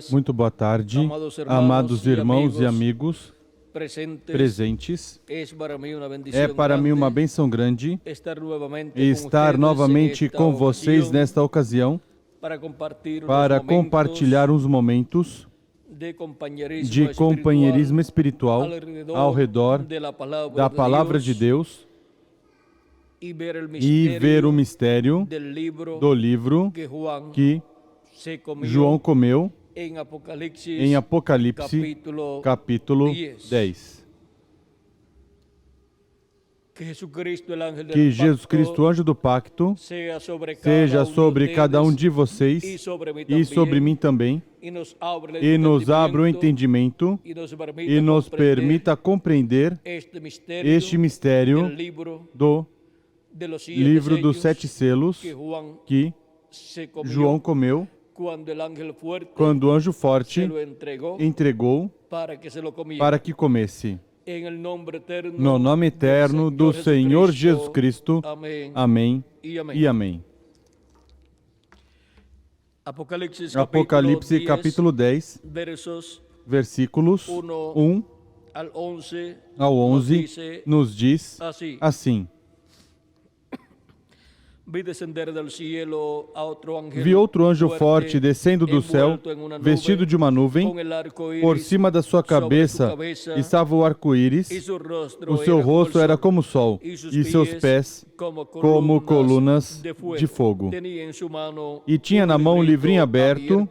Muito boa tarde, amados irmãos e amigos presentes. É para mim uma bênção grande estar novamente com vocês nesta ocasião para compartilhar uns momentos de companheirismo espiritual ao redor da Palavra de Deus e ver o mistério do livro que João comeu em Apocalipse, capítulo 10. Que Jesus Cristo, anjo do pacto, seja sobre cada um de vocês e sobre mim também, e nos abra o entendimento e nos permita compreender este mistério do livro dos 7 selos que João comeu quando o anjo forte entregou para que comesse. No nome eterno do Senhor Jesus Cristo. Amém e amém. Apocalipse capítulo 10, versículos 1 ao 11, nos diz assim: Vi outro anjo forte descendo do céu, vestido de uma nuvem. Por cima da sua cabeça estava o arco-íris. O seu rosto era como o sol, e seus pés como colunas de fogo. E tinha na mão um livrinho aberto.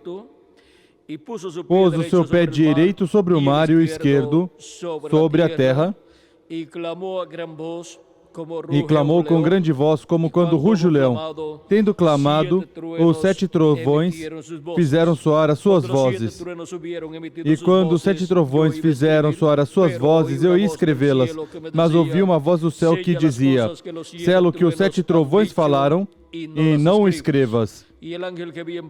Pôs o seu pé direito sobre o mar e o esquerdo sobre a terra. E clamou com grande voz, como quando ruge o leão. Tendo clamado, os 7 trovões fizeram soar as suas vozes. E quando os 7 trovões fizeram soar as suas vozes, eu ia escrevê-las. Mas ouvi uma voz do céu que dizia: sela o que os 7 trovões falaram, e não o escrevas.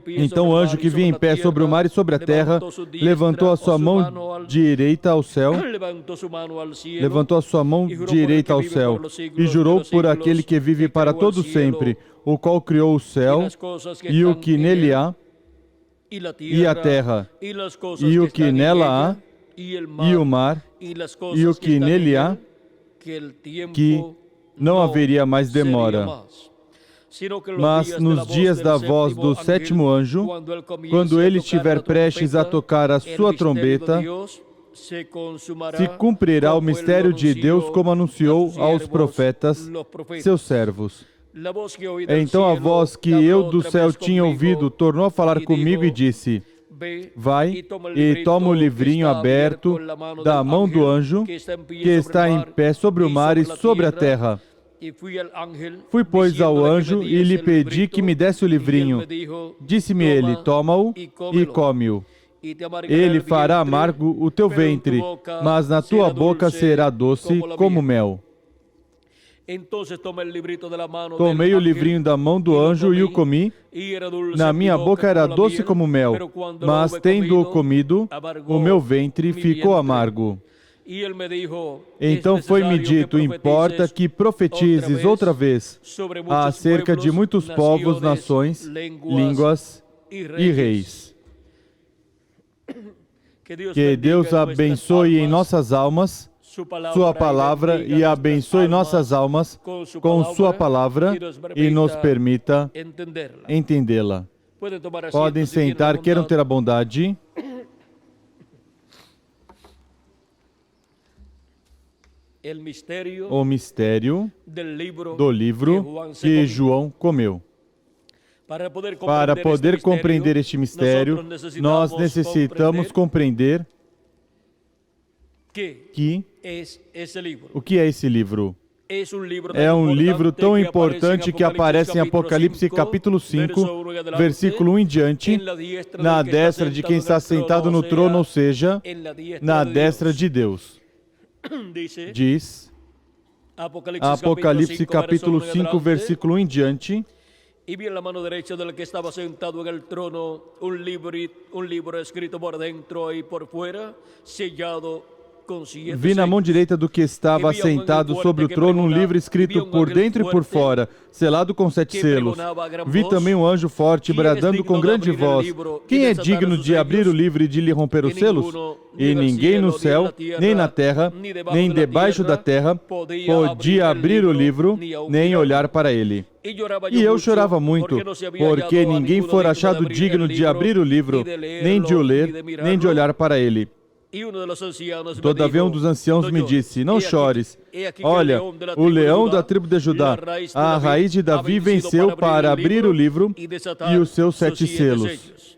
Então o anjo que vinha em pé sobre o mar e sobre a terra levantou a sua mão direita ao céu, e jurou por aquele que vive para todo sempre, o qual criou o céu e o que nele há, e a terra, e o que nela há, e o mar, e o que nele há, que não haveria mais demora. Mas nos dias da voz do 7º anjo, quando ele estiver prestes a tocar a sua trombeta, se cumprirá o mistério de Deus como anunciou aos profetas, seus servos. Então a voz que eu do céu tinha ouvido tornou a falar comigo e disse: vai e toma o livrinho aberto da mão do anjo que está em pé sobre o mar e sobre a terra. Fui, pois, ao anjo e lhe pedi que me desse o livrinho. Disse-me ele: toma-o e come-o. Ele fará amargo o teu ventre, mas na tua boca será doce como mel. Tomei o livrinho da mão do anjo e o comi. Na minha boca era doce como mel, mas tendo-o comido, o meu ventre ficou amargo. Então foi-me dito: importa que profetizes outra vez acerca de muitos povos, nações, línguas e reis. Que Deus abençoe em nossas almas Sua palavra e abençoe nossas almas com Sua palavra e nos permita entendê-la. Podem sentar, queiram ter a bondade. O mistério do livro que João comeu. Para poder compreender este mistério, nós necessitamos compreender o que é esse livro. É um livro tão importante que aparece em Apocalipse capítulo 5, versículo 1 em diante, na destra de quem está sentado no trono, ou seja, na destra de Deus. Diz Apocalipse capítulo 5, versículo 1 em diante: Y vi en la mano derecha del que estaba sentado en el trono un libro escrito por dentro y por fuera, sellado Vi na mão direita do que estava assentado sobre o trono um livro escrito por dentro e por fora, selado com 7 selos. Vi também um anjo forte bradando com grande voz: quem é digno de abrir o livro e de lhe romper os selos? E ninguém no céu, nem na terra, nem debaixo da terra, podia abrir o livro, nem olhar para ele. E eu chorava muito, porque ninguém fora achado digno de abrir o livro, nem de o ler, nem de olhar para ele. Todavia um dos anciãos me disse: não chores. Olha, o leão da tribo de Judá, a raiz de Davi, venceu para abrir o livro e os seus 7 selos.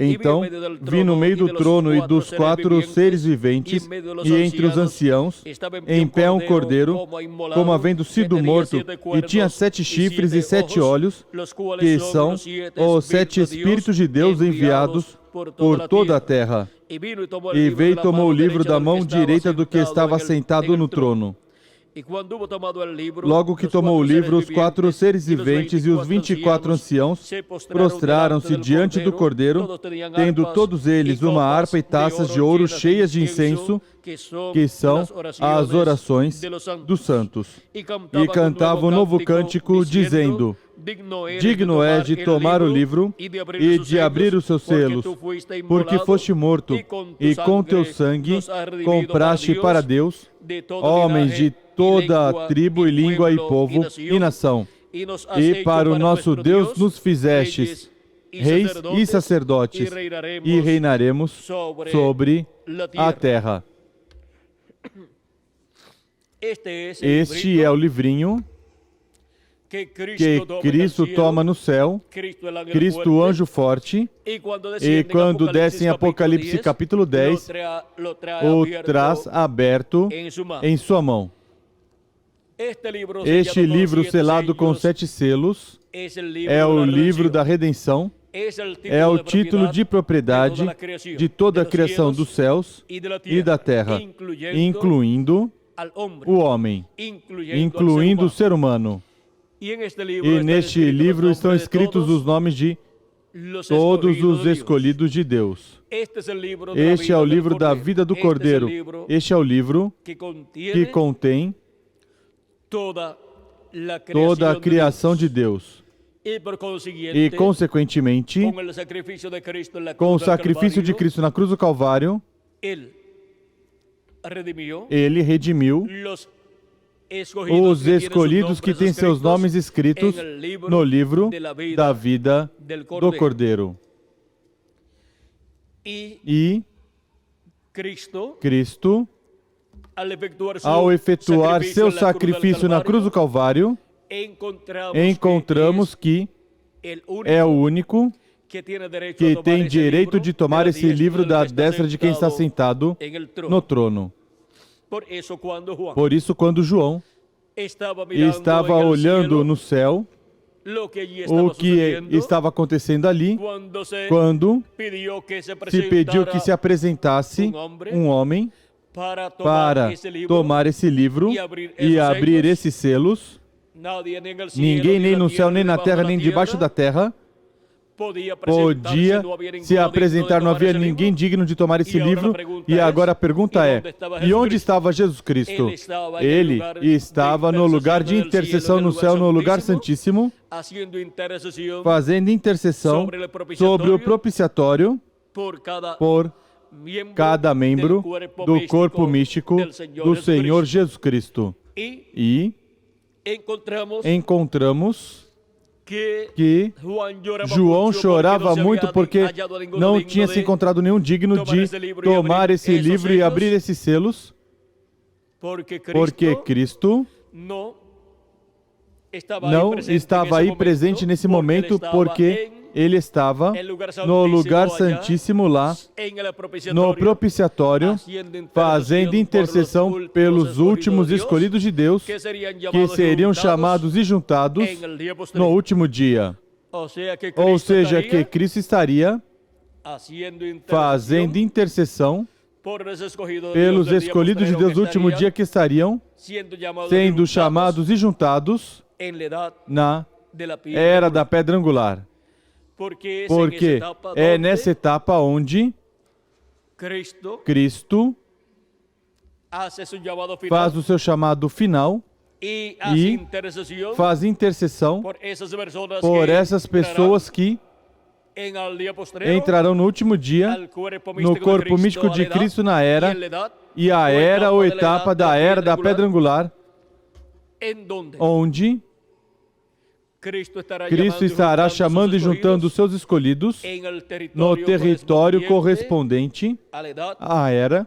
Então, vi no meio do trono e dos 4 seres viventes, e entre os anciãos, em pé um cordeiro, como havendo sido morto, e tinha 7 chifres e 7 olhos, que são os 7 Espíritos de Deus enviados por toda a terra. E veio e tomou o livro da mão direita do que estava sentado no trono. Logo que tomou o livro, os 4 seres viventes e os 24 anciãos prostraram-se diante do Cordeiro, tendo todos eles uma harpa e taças de ouro cheias de incenso, que são as orações dos santos. E cantavam um novo cântico, dizendo: digno é de tomar o livro e de abrir os seus selos, porque foste morto, e com teu sangue compraste para Deus homens de toda a tribo e língua e povo e nação. E para o nosso Deus nos fizestes reis e sacerdotes, e reinaremos sobre a terra. Este é o livrinho que Cristo toma no céu, Cristo o anjo forte, e quando desce em Apocalipse capítulo 10, o traz aberto em sua mão. Este livro selado com 7 selos é o livro da redenção, é o título de propriedade de toda a criação dos céus e da terra, incluindo o homem, incluindo o ser humano. E neste livro estão escritos os nomes de todos os escolhidos de Deus. Este é o livro da vida do Cordeiro. Este é o livro que contém toda a criação de Deus. E, consequentemente, com o sacrifício de Cristo na cruz do Calvário, Ele redimiu os escolhidos que têm seus nomes escritos no livro da vida do Cordeiro. E Cristo, ao efetuar seu sacrifício na cruz do Calvário, encontramos que é o único que tem direito de tomar esse livro da destra de quem está sentado no trono. Por isso, quando João estava olhando no céu, o que estava acontecendo ali, quando se pediu que se apresentasse um homem para tomar esse livro e abrir esses selos, ninguém, nem no céu, nem na terra, nem debaixo da terra, podia se apresentar, não havia ninguém digno de tomar esse livro. E agora a pergunta é: e onde estava Jesus Cristo? Ele estava no lugar de intercessão no céu, no lugar santíssimo, fazendo intercessão sobre o propiciatório por cada membro do corpo místico do Senhor Jesus Cristo. E encontramos que João chorava muito porque não tinha se encontrado nenhum digno de tomar esse livro e abrir esses selos, porque Cristo não estava aí presente nesse momento, porque Ele estava no lugar santíssimo lá, no propiciatório, fazendo intercessão pelos últimos escolhidos de Deus, que seriam chamados e juntados no último dia. Ou seja, que Cristo estaria fazendo intercessão pelos escolhidos de Deus no último dia, que estariam sendo chamados e juntados na era da pedra angular. Porque é nessa etapa onde Cristo faz o seu chamado final e faz intercessão por essas pessoas que entrarão no último dia no corpo místico de Cristo na era, e a era ou etapa da era da pedra angular, onde Cristo estará chamando e juntando os seus escolhidos no território correspondente à era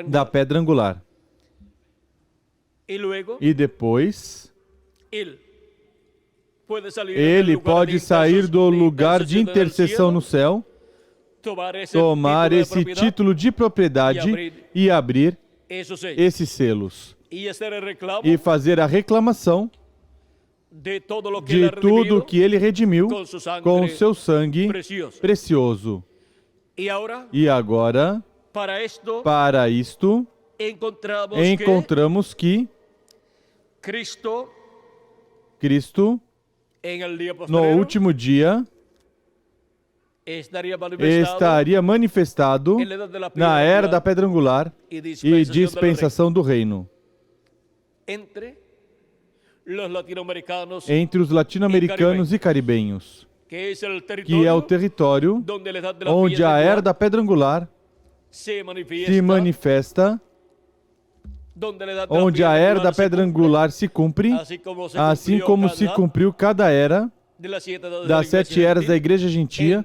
da pedra angular. E depois, ele pode sair do lugar de intercessão no céu, tomar esse título de propriedade e abrir esses selos e fazer a reclamação de tudo que ele redimiu com o seu sangue precioso. E agora, para isto, encontramos que Cristo, no último dia, estaria manifestado na era da pedra angular e dispensação do reino. Entre os latino-americanos e caribenhos, que é o território onde a era da pedra angular se manifesta, onde a era da pedra angular se cumpre, assim como se cumpriu cada era das 7 eras da Igreja Gentia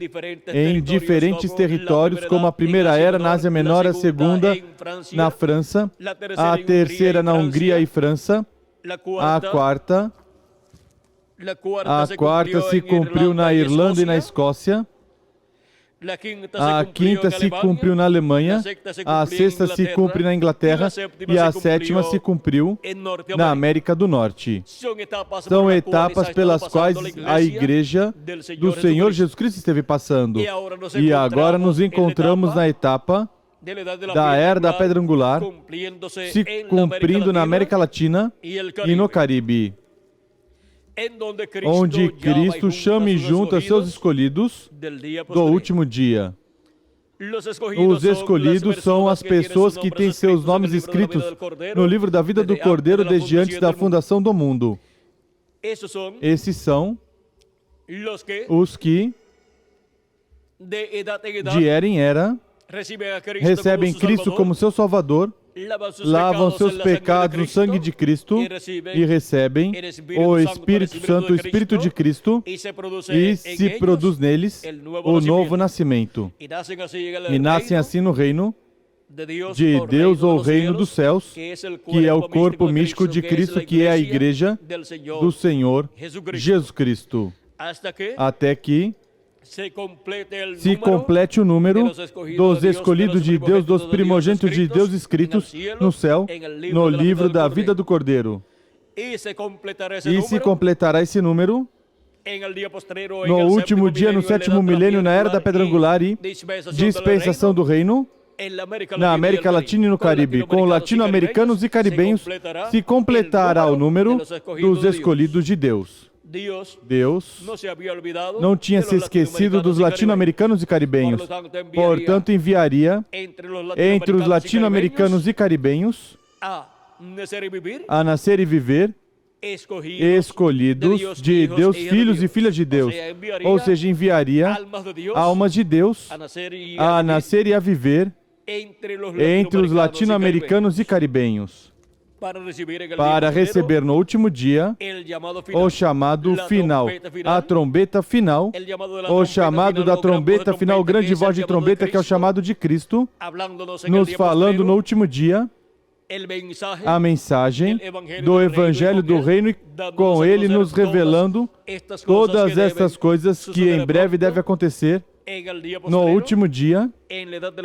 em diferentes territórios, como a primeira era na Ásia Menor, a segunda na França, a terceira na Hungria e França, a quarta se cumpriu na Irlanda e na Escócia, a quinta se cumpriu na Alemanha, a sexta se cumpre na Inglaterra e a sétima se cumpriu na América do Norte. São etapas pelas quais a Igreja do Senhor Jesus Cristo esteve passando. E agora nos encontramos na etapa da era da pedra angular, se cumprindo na América Latina e no Caribe, onde Cristo chama e junta seus escolhidos do último dia. Os escolhidos são as pessoas que têm seus nomes escritos no livro da vida do Cordeiro desde antes da fundação do mundo. Esses são os que, de era em era, recebem Cristo como seu Salvador, lavam seus pecados no sangue de Cristo e recebem o Espírito Santo, o Espírito de Cristo, e se produz neles o novo nascimento. E nascem assim no reino de Deus ou reino dos céus, que é o corpo místico de Cristo, que é a Igreja do Senhor Jesus Cristo. Até que se complete o número dos escolhidos de Deus, dos primogênitos de Deus escritos no céu, no livro da vida do Cordeiro. E se completará esse número no último dia, no 7º milênio, na era da pedra angular e dispensação do reino, na América Latina e no Caribe, com latino-americanos e caribenhos, se completará o número dos escolhidos de Deus. Deus não tinha se esquecido dos latino-americanos e caribenhos, portanto enviaria entre os latino-americanos e caribenhos a nascer e viver escolhidos de Deus, filhos e filhas de Deus, ou seja, enviaria almas de Deus a nascer e a viver entre os latino-americanos e caribenhos, para receber no último dia o chamado final, a trombeta final, o chamado da trombeta final, grande voz de trombeta, que é o chamado de Cristo, nos falando no último dia a mensagem do Evangelho do Reino, e com ele nos revelando todas estas coisas que em breve devem acontecer no último dia,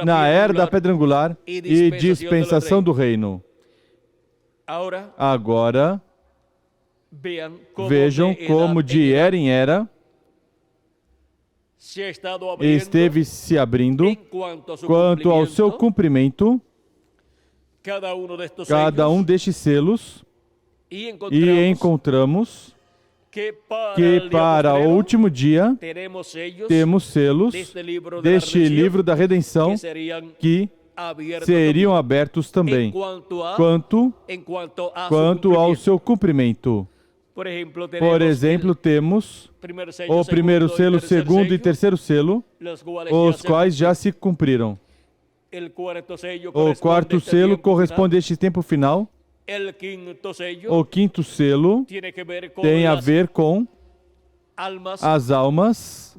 na era da pedra angular e dispensação do reino. Agora, vejam como de era em era esteve se abrindo quanto ao seu cumprimento cada um destes selos, e encontramos que para o último dia temos selos deste livro da redenção, que seriam abertos também, quanto ao seu cumprimento. Por exemplo, temos o primeiro selo, segundo e terceiro selo, os quais já se cumpriram. O quarto selo corresponde a este tempo final. O quinto selo tem a ver com as almas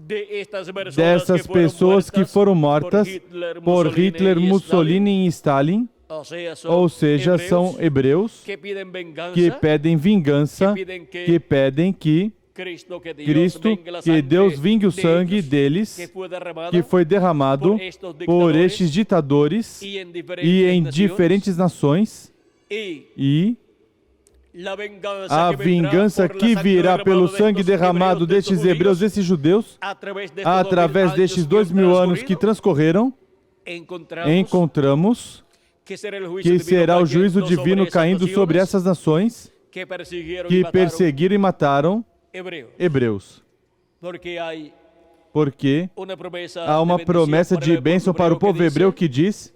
dessas pessoas que foram mortas por Hitler, Mussolini e Stalin, ou seja, são hebreus que pedem vingança, que pedem que Cristo, que Deus vingue o sangue deles, que foi derramado por estes ditadores e em diferentes nações, e a vingança que virá pelo sangue derramado destes hebreus, desses judeus, através destes 2000 anos que transcorreram, encontramos que será o juízo divino caindo sobre essas nações que perseguiram e mataram hebreus. Porque há uma promessa de bênção para o povo hebreu que diz: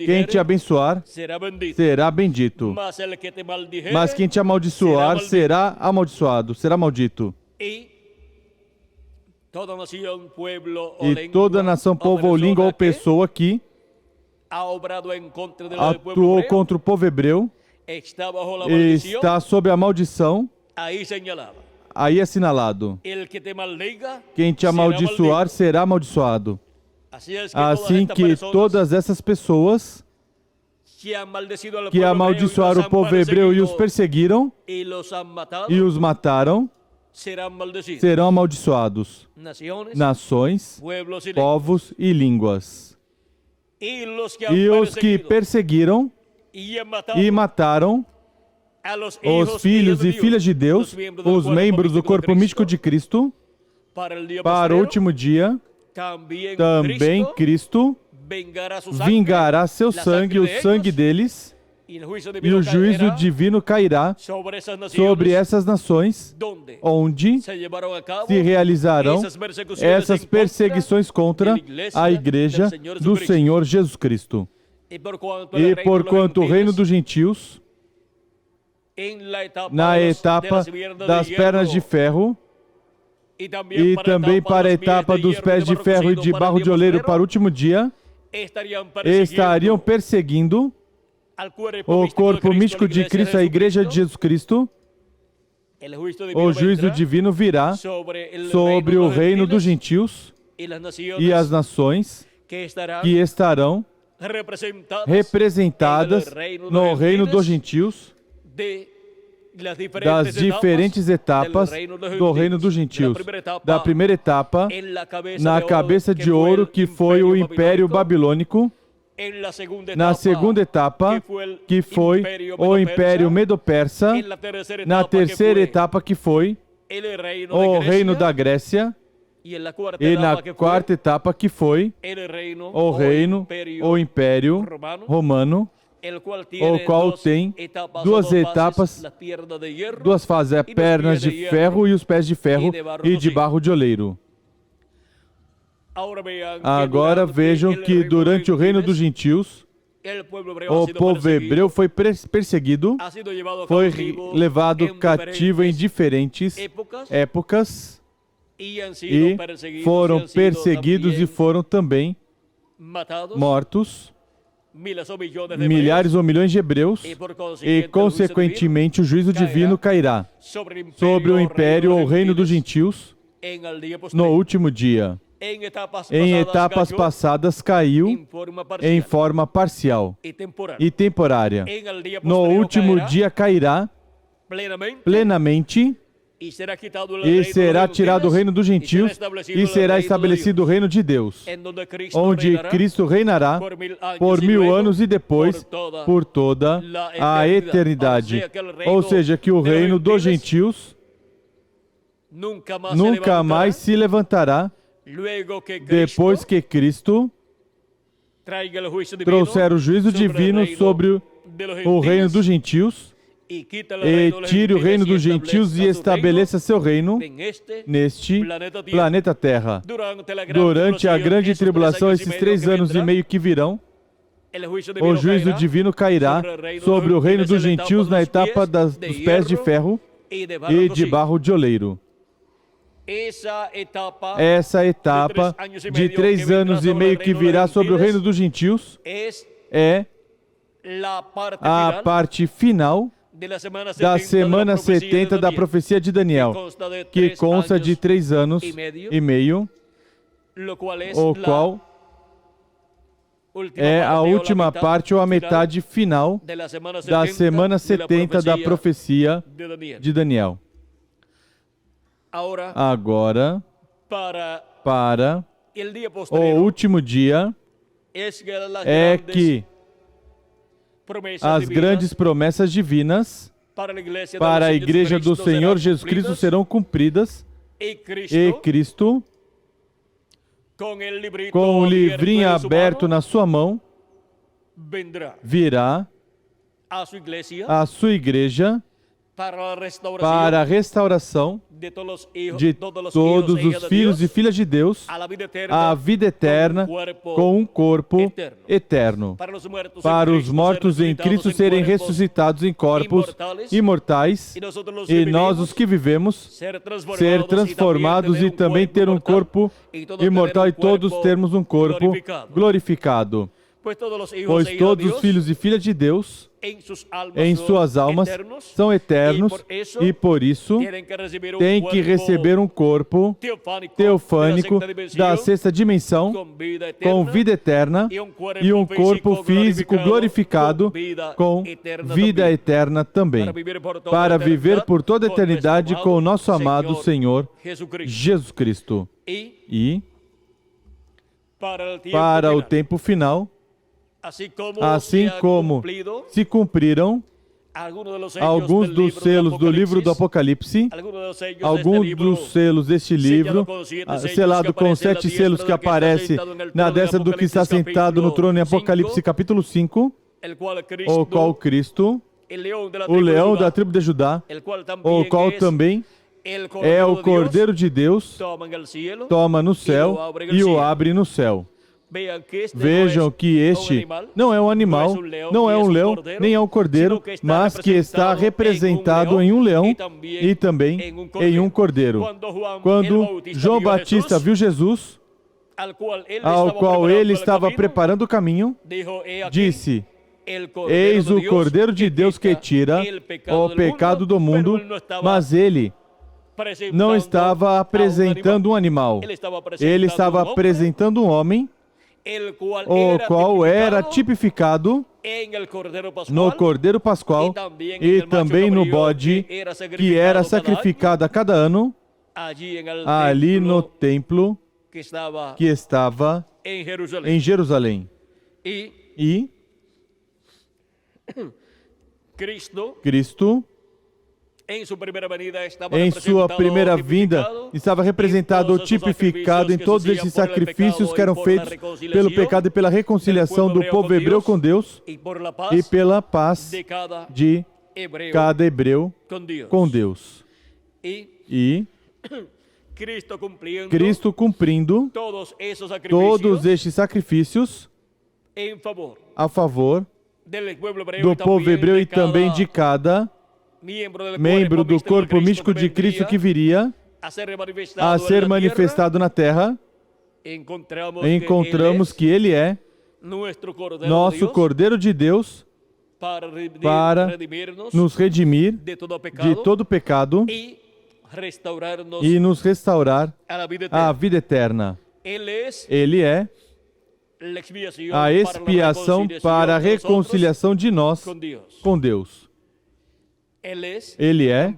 quem te abençoar será bendito, mas quem te amaldiçoar será amaldiçoado, será maldito. E toda nação, povo ou língua ou pessoa que atuou contra o povo hebreu está sob a maldição. Aí é assinalado: quem te amaldiçoar será amaldiçoado. Assim que todas essas pessoas que amaldiçoaram o povo hebreu e os perseguiram e os mataram serão amaldiçoados. Nações, povos e línguas. E os que perseguiram e mataram os filhos e filhas de Deus, os membros do corpo místico de Cristo, para o último dia, também Cristo vingará seu sangue, o sangue deles, e o juízo divino cairá sobre essas nações, onde se realizarão essas perseguições contra a Igreja do Senhor Jesus Cristo. E porquanto o reino dos gentios, na etapa das pernas de ferro, e também para a etapa dos pés de ferro e de barro de oleiro para o último dia, estariam perseguindo o corpo místico de Cristo, a Igreja de Jesus Cristo. O juízo divino virá sobre o reino dos gentios e as nações que estarão representadas no reino dos gentios, das diferentes etapas do reino dos gentios. Da primeira etapa, na cabeça de ouro, que foi o Império Babilônico. Na segunda etapa, que foi o Império Medo-Persa. Na terceira etapa, que foi o Reino da Grécia. E na quarta etapa, que foi o Reino, o Império Romano, o qual tem duas etapas, duas fases, pernas de ferro e os pés de ferro e de barro de oleiro. Agora vejam que durante o reino dos gentios, o povo hebreu foi perseguido, foi levado cativo em diferentes épocas e foram perseguidos e foram também mortos milhares ou milhões de hebreus, e consequentemente o juízo divino cairá sobre o império ou reino dos gentios no último dia. Em etapas passadas caiu em forma parcial e temporária. No último dia cairá plenamente e será tirado o reino dos gentios e será estabelecido o reino de Deus, onde Cristo reinará por 1000 anos e depois por toda a eternidade. Ou seja, que o reino dos gentios nunca mais se levantará depois que Cristo trouxer o juízo divino sobre o reino dos gentios e tire o reino dos gentios e estabeleça seu reino neste planeta Terra. Durante a grande tribulação, esses 3 anos e meio que virão, o juízo divino cairá sobre o reino dos gentios na etapa dos pés de ferro e de barro de oleiro. Essa etapa de 3 anos e meio que virá sobre o reino dos gentios é a parte final da semana 70 da profecia de Daniel, que consta de 3 anos e meio, o qual é a última parte ou a metade final da semana 70 da profecia de Daniel. Agora, para o último dia, é que as grandes promessas divinas para a Igreja do Senhor Jesus Cristo serão cumpridas e Cristo, com o livrinho aberto na sua mão, virá à sua igreja para a restauração de todos os filhos e filhas de Deus à vida eterna com um corpo eterno. Para os mortos em Cristo serem ressuscitados em corpos imortais e nós, os que vivemos, ser transformados e também ter um corpo imortal e todos termos um corpo glorificado. Pois todos os filhos e filhas de Deus, em suas almas, são eternos e, por isso, têm que receber um corpo teofânico da sexta dimensão, com vida eterna, e um corpo físico glorificado, com vida eterna também, para viver por toda a eternidade com o nosso amado Senhor Jesus Cristo. E, para o tempo final, assim como se cumpriram alguns dos selos do livro do Apocalipse, alguns dos selos deste livro, selado com 7 selos que aparece na destra do que está sentado no trono em Apocalipse capítulo 5, o qual Cristo, o leão da tribo de Judá, o qual também é o Cordeiro de Deus, toma no céu e o abre no céu. Vejam que este não é um animal, não é um leão, nem é um cordeiro, mas que está representado em um leão e também em um cordeiro. Quando João Batista viu Jesus, ao qual ele estava preparando o caminho, disse: eis o Cordeiro de Deus que tira o pecado do mundo, mas ele não estava apresentando um animal, ele estava apresentando um homem, o qual era tipificado no Cordeiro Pascual e também no bode que era sacrificado a cada ano ali no templo que estava em Jerusalém. E Cristo, em sua primeira vinda, estava representado ou tipificado em todos esses sacrifícios que eram feitos pelo pecado e pela reconciliação do povo hebreu com Deus e pela paz de cada hebreu com Deus. E Cristo cumprindo todos estes sacrifícios a favor do povo hebreu e também de cada membro do corpo místico de Cristo que viria a ser manifestado na terra, encontramos que Ele é nosso Cordeiro de Deus para nos redimir de todo pecado e nos restaurar à vida eterna. Ele é a expiação para a reconciliação de nós com Deus. Ele é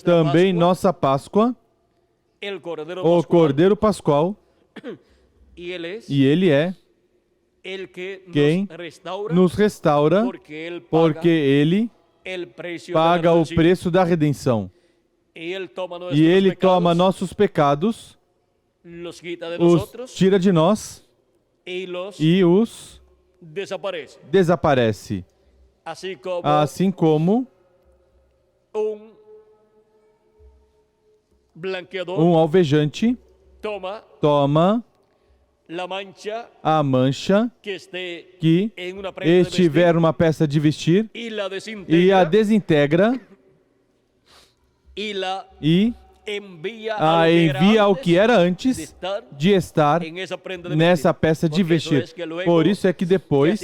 também nossa Páscoa, o Cordeiro Pascual, e Ele é quem nos restaura, porque Ele paga o preço da redenção. E Ele toma nossos pecados, os tira de nós e os desaparece. Assim como um alvejante toma a mancha que estiver numa peça de vestir e a desintegra e a envia ao que era antes de estar nessa peça de vestir. Por isso é que depois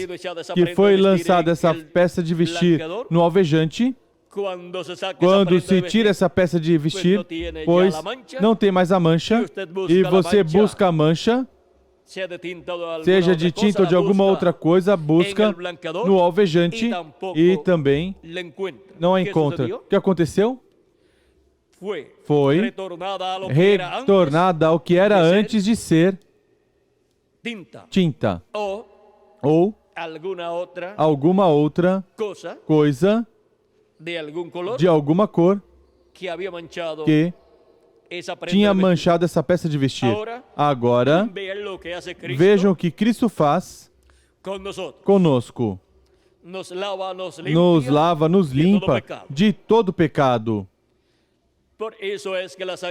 que foi lançada essa peça de vestir no alvejante, quando se tira essa peça de vestir, pois não tem mais a mancha, e você busca a mancha, seja de tinta ou de alguma outra coisa, busca no alvejante e também não a encontra. O que aconteceu? Foi retornada ao que era antes de ser tinta ou alguma outra coisa de alguma cor que tinha manchado essa peça de vestir. Agora, vejam o que Cristo faz conosco. Nos lava, nos limpa de todo pecado.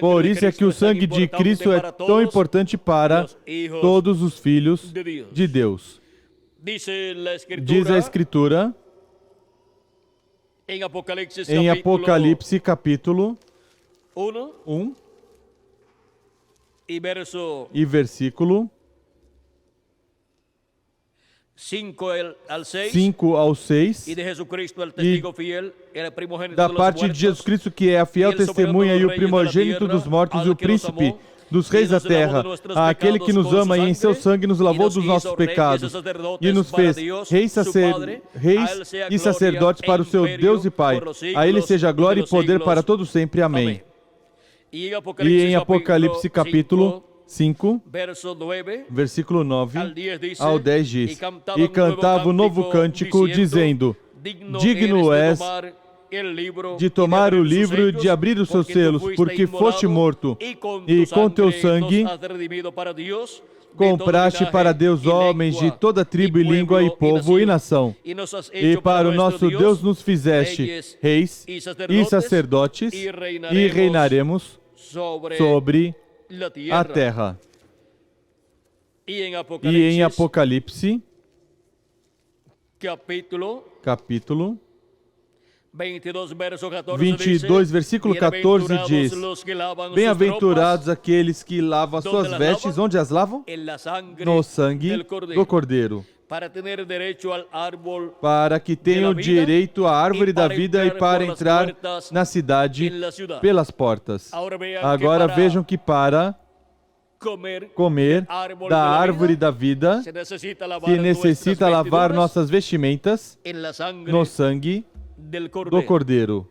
Por isso é que o sangue de Cristo é tão importante para todos os filhos de Deus. Diz a Escritura, em Apocalipse capítulo 1 e versículo 5 ao 6, e da parte de Jesus Cristo, que é a fiel testemunha e o primogênito dos mortos e o príncipe dos reis da terra, aquele que nos ama e em seu sangue nos lavou dos nossos pecados e nos fez reis e sacerdotes para o seu Deus e Pai. A Ele seja glória e poder para todo sempre. Amém. E em Apocalipse capítulo 5, versículo 9 ao 10 diz: E cantava um novo cântico, dizendo: Digno és de tomar o livro e de abrir os seus selos, porque foste morto, e com teu sangue compraste para Deus homens de toda tribo e língua e povo e nação. E para o nosso Deus nos fizeste reis e sacerdotes, e reinaremos sobre a terra. E em Apocalipse, capítulo 22, versículo 14 diz: Bem-aventurados aqueles que lavam as suas vestes. Onde as lavam? No sangue do Cordeiro. Para que tenham direito à árvore da vida e para entrar na cidade pelas portas. Agora vejam que para comer da árvore da vida se necessita lavar nossas vestimentas no sangue do Cordeiro.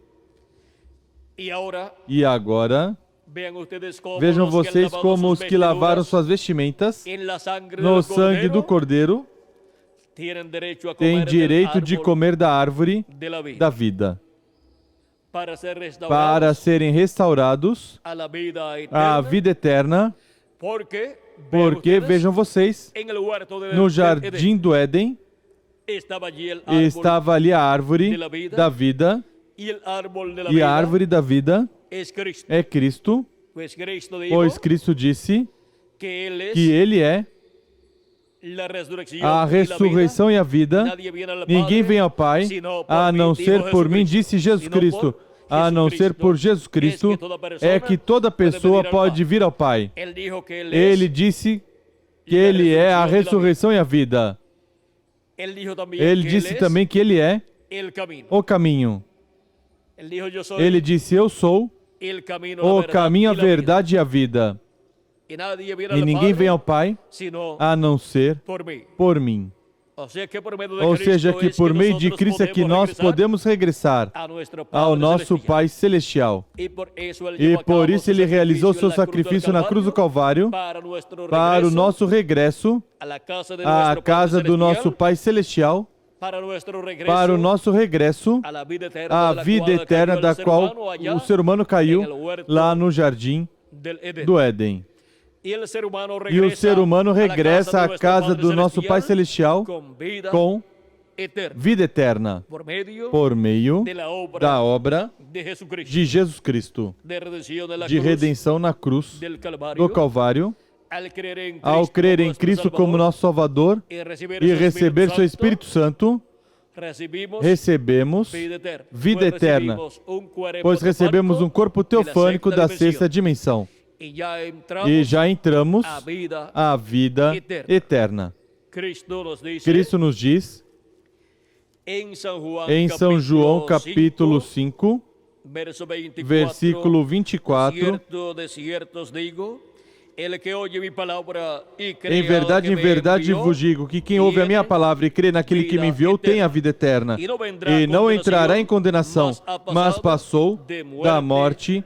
E agora, vejam vocês como os que lavaram suas vestimentas no sangue do Cordeiro têm direito de comer da árvore da vida, para serem restaurados à vida eterna. Porque, vejam vocês, no jardim do Éden, estava ali a árvore da vida, e a árvore da vida é Cristo, pois Cristo disse que Ele é a ressurreição e a vida. Ninguém vem ao Pai a não ser por mim, disse Jesus Cristo. A não ser por Jesus Cristo é que toda pessoa pode vir ao Pai. Ele disse que Ele é a ressurreição e a vida. Ele disse também que Ele é o caminho. Ele disse: Eu sou o caminho, a verdade e a vida. E ninguém vem ao Pai a não ser por mim. Ou seja, que por meio de Cristo é que nós podemos regressar ao nosso Pai Celestial. E por isso Ele realizou seu sacrifício na cruz do Calvário para o nosso regresso à casa do nosso Pai Celestial, para o nosso regresso à vida eterna da qual o ser humano caiu lá no jardim do Éden. E o ser humano regressa à casa do nosso Pai Celestial com vida eterna, por meio da obra de Jesus Cristo, de redenção na cruz do Calvário. Ao crer em Cristo como nosso Salvador e receber seu Espírito Santo, recebemos vida eterna, pois recebemos um corpo teofânico da sexta dimensão e já entramos à vida eterna. Cristo nos diz em São João capítulo 5, versículo 24, em verdade vos digo que quem ouve a minha palavra e crê naquele que me enviou tem a vida eterna, e não entrará em condenação, mas passou da morte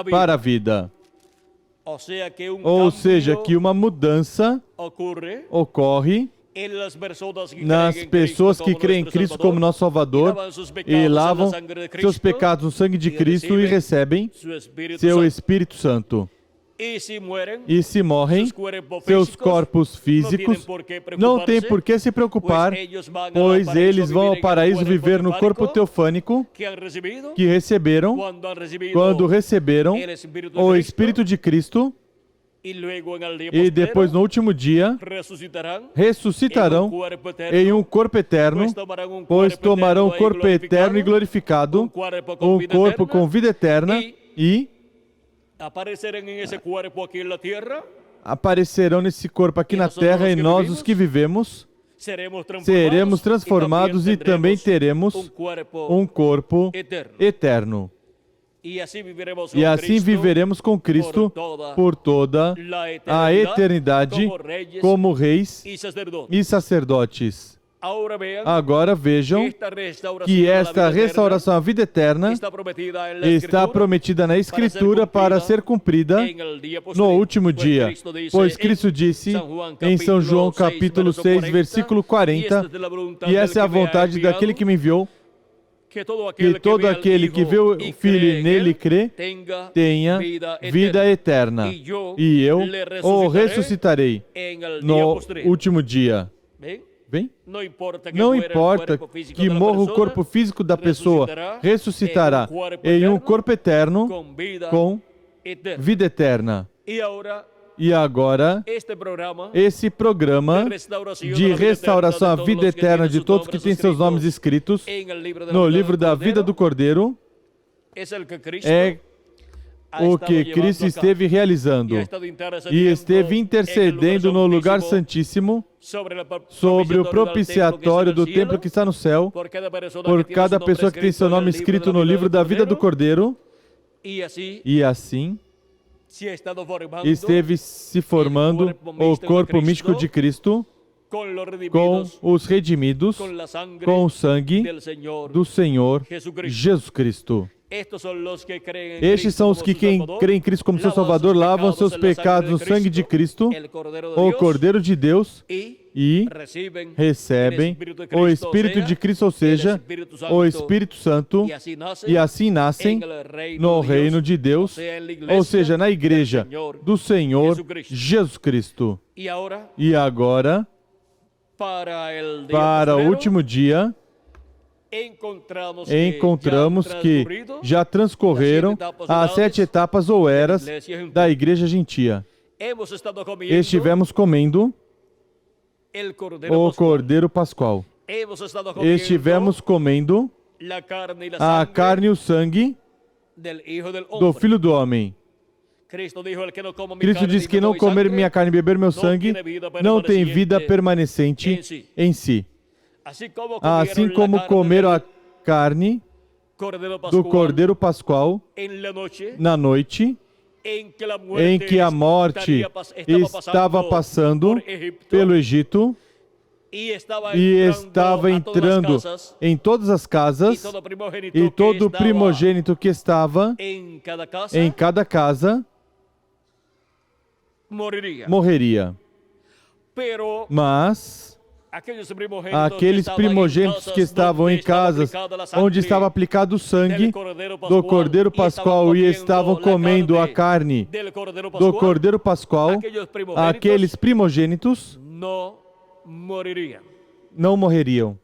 para a vida. Ou seja, que uma mudança ocorre nas pessoas que creem em Cristo como nosso Salvador e lavam seus pecados no sangue de Cristo e recebem seu Espírito Santo. E se morrem, seus corpos físicos não têm por que se preocupar, pois eles vão ao paraíso viver no corpo teofânico que receberam quando receberam o Espírito de Cristo, e depois no último dia ressuscitarão em um corpo eterno, pois tomarão um corpo eterno e glorificado, um corpo com vida eterna, e aparecerão nesse corpo aqui na terra, e nós, os que vivemos, seremos transformados e também teremos um corpo eterno. E assim viveremos com Cristo por toda a eternidade como reis e sacerdotes. Agora vejam que esta restauração à vida eterna está prometida na Escritura para ser cumprida no último dia. Pois Cristo disse em São João capítulo 6, versículo 40, e essa é a vontade daquele que me enviou, que todo aquele que vê o Filho e nele crê, tenha vida eterna, e eu o ressuscitarei no último dia. Bem? Não importa que morra o corpo físico da pessoa, ressuscitará em um corpo eterno com vida eterna. E agora, esse programa de restauração à vida eterna de todos que têm seus nomes escritos no livro da vida do Cordeiro é o que Cristo esteve realizando e esteve intercedendo no lugar santíssimo sobre o propiciatório do templo que está no céu por cada pessoa que tem seu nome escrito no livro da vida do Cordeiro, e assim esteve se formando o corpo místico de Cristo com os redimidos, com o sangue do Senhor Jesus Cristo. Estes são os que creem em Cristo como seu Salvador, lavam seus pecados no sangue de Cristo, o Cordeiro de Deus, e recebem o Espírito de Cristo, ou seja, o Espírito Santo, e assim nascem no reino de Deus, ou seja, na igreja do Senhor Jesus Cristo. E agora, para o último dia, encontramos que já transcorreram as 7 etapas ou eras da igreja gentia. Estivemos comendo o Cordeiro Pascual. Estivemos comendo a carne e o sangue do Filho do Homem. Cristo diz que não comer minha carne e beber meu sangue não tem vida permanecente em si. Assim como comeram a carne do Cordeiro Pascual na noite em que a morte estava passando pelo Egito e estava entrando em todas as casas, e todo primogênito que estava em cada casa morreria. Mas aqueles primogênitos que estavam em casas onde estava aplicado o sangue do Cordeiro Pascual e estavam comendo a carne do Cordeiro Pascual, aqueles primogênitos não morreriam.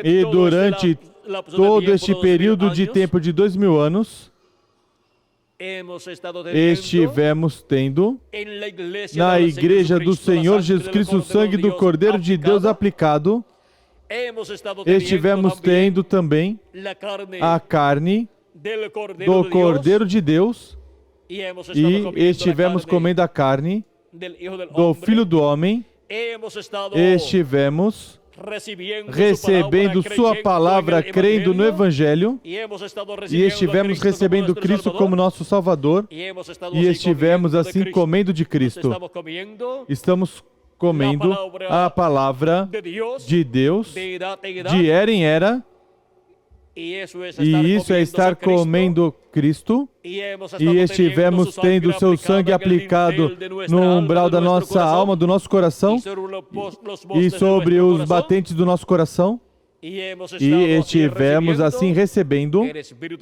E durante todo este período de tempo de 2000 anos, estivemos tendo na Igreja do Senhor Jesus Cristo o sangue do Cordeiro de Deus aplicado. Estivemos tendo também a carne do Cordeiro de Deus e estivemos comendo a carne do Filho do Homem. Estivemos recebendo Sua palavra, crendo no Evangelho, e estivemos recebendo Cristo como nosso Salvador, e estivemos assim comendo de Cristo. Estamos comendo a palavra de Deus, de era em era, e isso é estar comendo Cristo, e estivemos tendo Seu sangue aplicado no umbral da nossa alma, do nosso coração, e sobre os batentes do nosso coração, e estivemos assim recebendo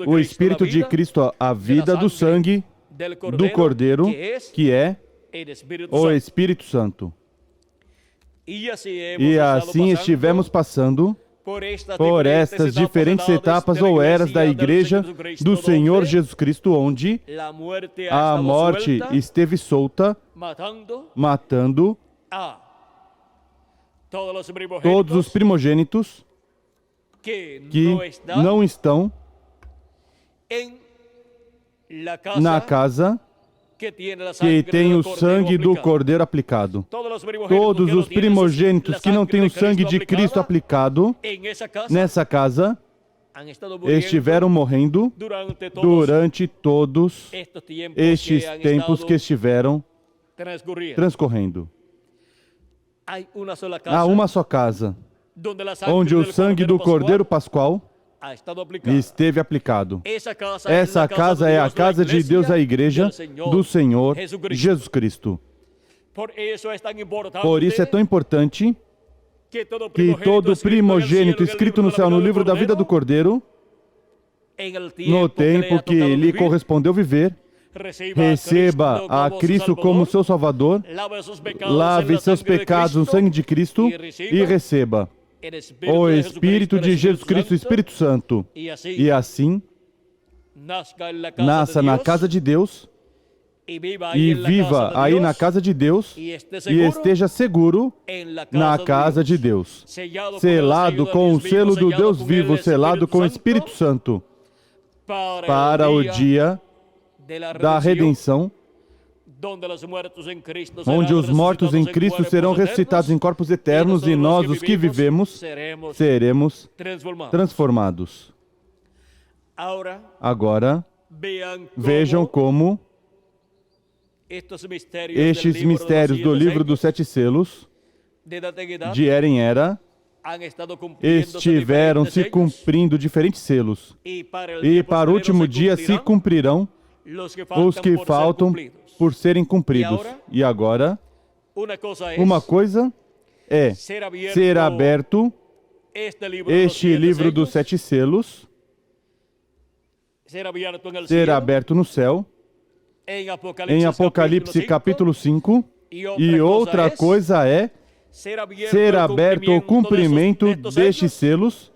o Espírito de Cristo, a vida do sangue do Cordeiro, que é o Espírito Santo. E assim estivemos passando por estas diferentes etapas ou eras da Igreja do Senhor Jesus Cristo, onde a morte esteve solta, matando todos os primogênitos que não estão na casa que tem o sangue do Cordeiro aplicado. Todos os primogênitos que não têm o sangue de Cristo aplicado nessa casa estiveram morrendo durante todos estes tempos que estiveram transcorrendo. Há uma só casa onde o sangue do Cordeiro Pascual esteve aplicado. Essa casa é a casa de Deus, a Igreja do Senhor Jesus Cristo. Por isso é tão importante que todo primogênito escrito no céu no livro da vida do Cordeiro, no tempo que lhe correspondeu viver, receba a Cristo como seu Salvador, lave seus pecados no sangue de Cristo e receba o Espírito de Jesus Cristo, o Espírito Santo, e assim nasça na casa de Deus e viva aí na casa de Deus e esteja seguro na casa de Deus, selado com o selo do Deus vivo, selado com o Espírito Santo, para o dia da redenção, onde os mortos em Cristo serão ressuscitados em corpos eternos e nós, os que vivemos, seremos transformados. Agora, vejam como estes mistérios do livro dos 7 selos, de era em era, estiveram se cumprindo diferentes selos, e para o último dia se cumprirão os que faltam por serem cumpridos. E agora, uma coisa é ser aberto este livro dos 7 selos, ser aberto no céu, em Apocalipse capítulo 5, e outra coisa é ser aberto ao cumprimento destes selos,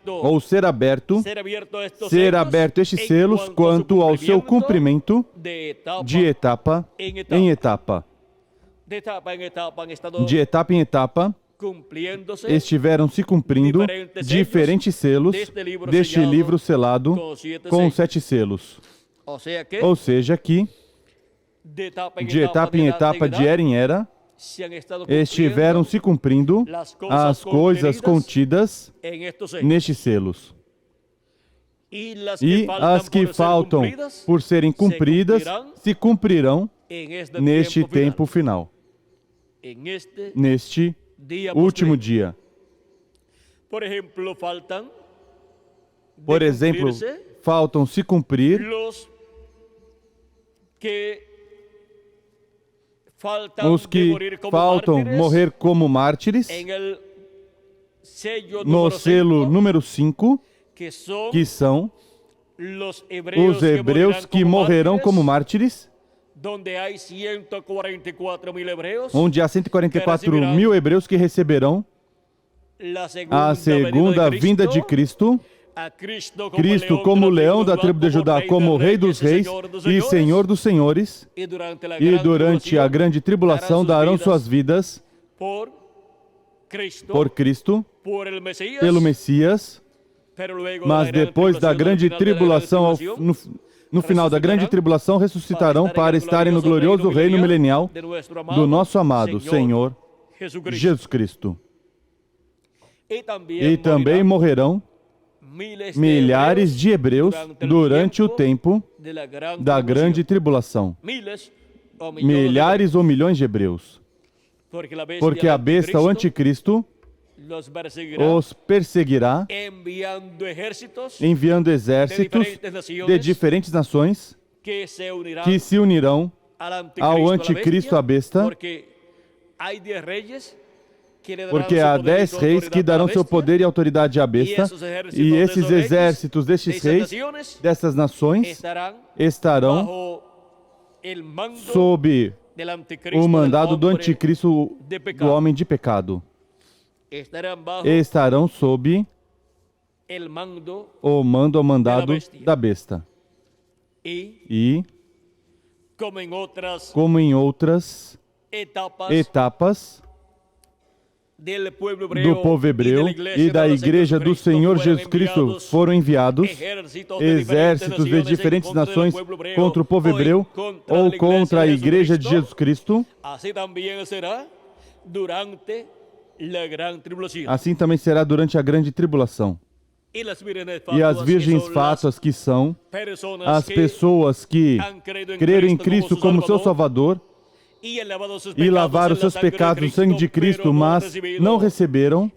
ou ser aberto estes selos quanto ao seu cumprimento de etapa em etapa. De etapa em etapa, estiveram se cumprindo diferentes selos deste livro selado com 7 selos. Ou seja que, de etapa em etapa, de era em era, estiveram se cumprindo as coisas contidas nestes selos. E as que faltam por serem cumpridas se cumprirão neste tempo final, neste último dia. Por exemplo, faltam se cumprir os que faltam morrer como mártires no selo número 5, que são os hebreus que morrerão como mártires, onde há 144 mil hebreus que receberão a segunda vinda de Cristo, Cristo como leão da tribo de Judá, como Rei dos reis e Senhor dos senhores, e durante a grande tribulação darão suas vidas por Cristo, pelo Messias, mas depois da grande tribulação, no final da grande tribulação, ressuscitarão para estarem no glorioso reino milenial do nosso amado Senhor Jesus Cristo. E também morrerão milhares de hebreus durante o tempo da grande tribulação. Milhares ou milhões de hebreus. Porque a besta, o anticristo, os perseguirá, enviando exércitos de diferentes nações que se unirão ao anticristo, a besta, porque há 10 reis que darão seu poder e autoridade à besta, e esses exércitos destes reis, dessas nações, estarão sob o mandado do anticristo, do homem de pecado. Estarão sob o mando ou mandado da besta. E, como em outras etapas do povo hebreu e da igreja do Senhor Jesus Cristo, foram enviados exércitos de diferentes nações contra o povo hebreu ou contra a igreja de Jesus Cristo. Assim também será durante a grande tribulação. E as virgens fátuas, que são as pessoas que creram em Cristo como seu Salvador e lavaram seus pecados no sangue de Cristo, mas não receberam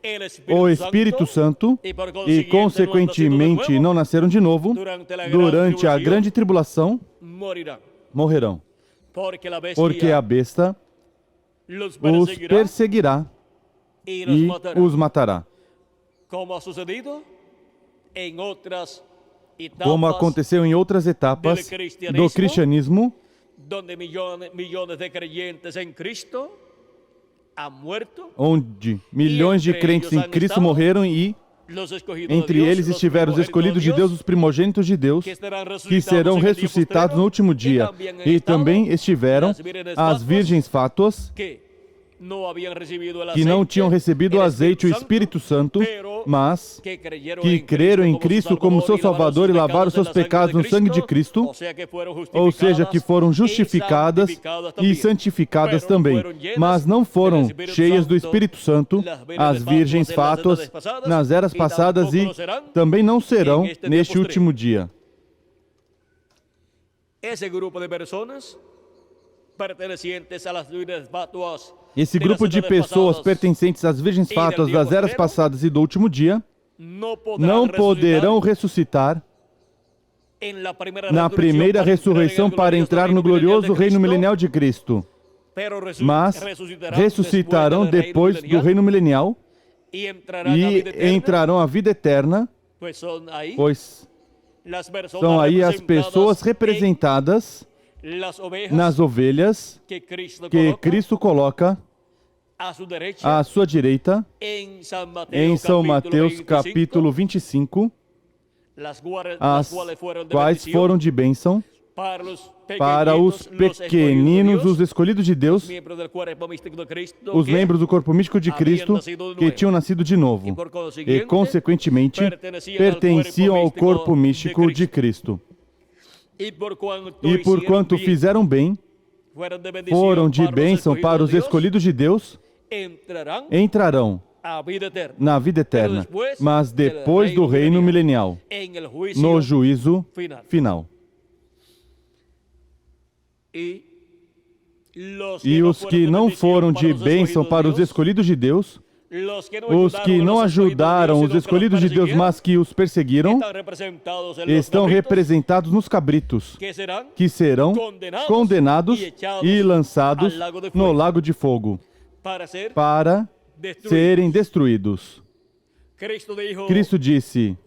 o Espírito Santo e, consequentemente, não nasceram de novo, durante a grande tribulação, morrerão. Porque a besta os perseguirá e os matará. Como aconteceu em outras etapas do cristianismo, onde milhões de crentes em Cristo morreram e entre eles estiveram os escolhidos de Deus, os primogênitos de Deus, que serão ressuscitados no último dia. E também estiveram as virgens fátuas, que não tinham recebido o azeite, o Espírito Santo, mas que creram em Cristo como seu Salvador e lavaram seus pecados no sangue de Cristo, ou seja, que foram justificadas e santificadas também, mas não foram cheias do Espírito Santo, as virgens fátuas, nas eras passadas, e também não serão neste último dia. Esse grupo de pessoas pertencentes às virgens fátuas das eras passadas e do último dia não poderão ressuscitar na primeira ressurreição para entrar no glorioso reino milenial de Cristo, mas ressuscitarão depois do reino milenial e entrarão à vida eterna, pois são aí as pessoas representadas nas ovelhas que Cristo coloca à sua direita, em São Mateus capítulo 25, as quais foram de bênção para os pequeninos, os escolhidos de Deus, os membros do corpo místico de Cristo, que tinham nascido de novo e, consequentemente, pertenciam ao corpo místico de Cristo. E porquanto fizeram bem, foram de bênção para os escolhidos de Deus, entrarão na vida eterna, mas depois do reino milenial, no juízo final. E os que não foram de bênção para os escolhidos de Deus, os que não ajudaram os escolhidos de Deus, mas que os perseguiram, estão representados nos cabritos, que serão condenados e lançados no lago de fogo, para serem destruídos. Cristo disse,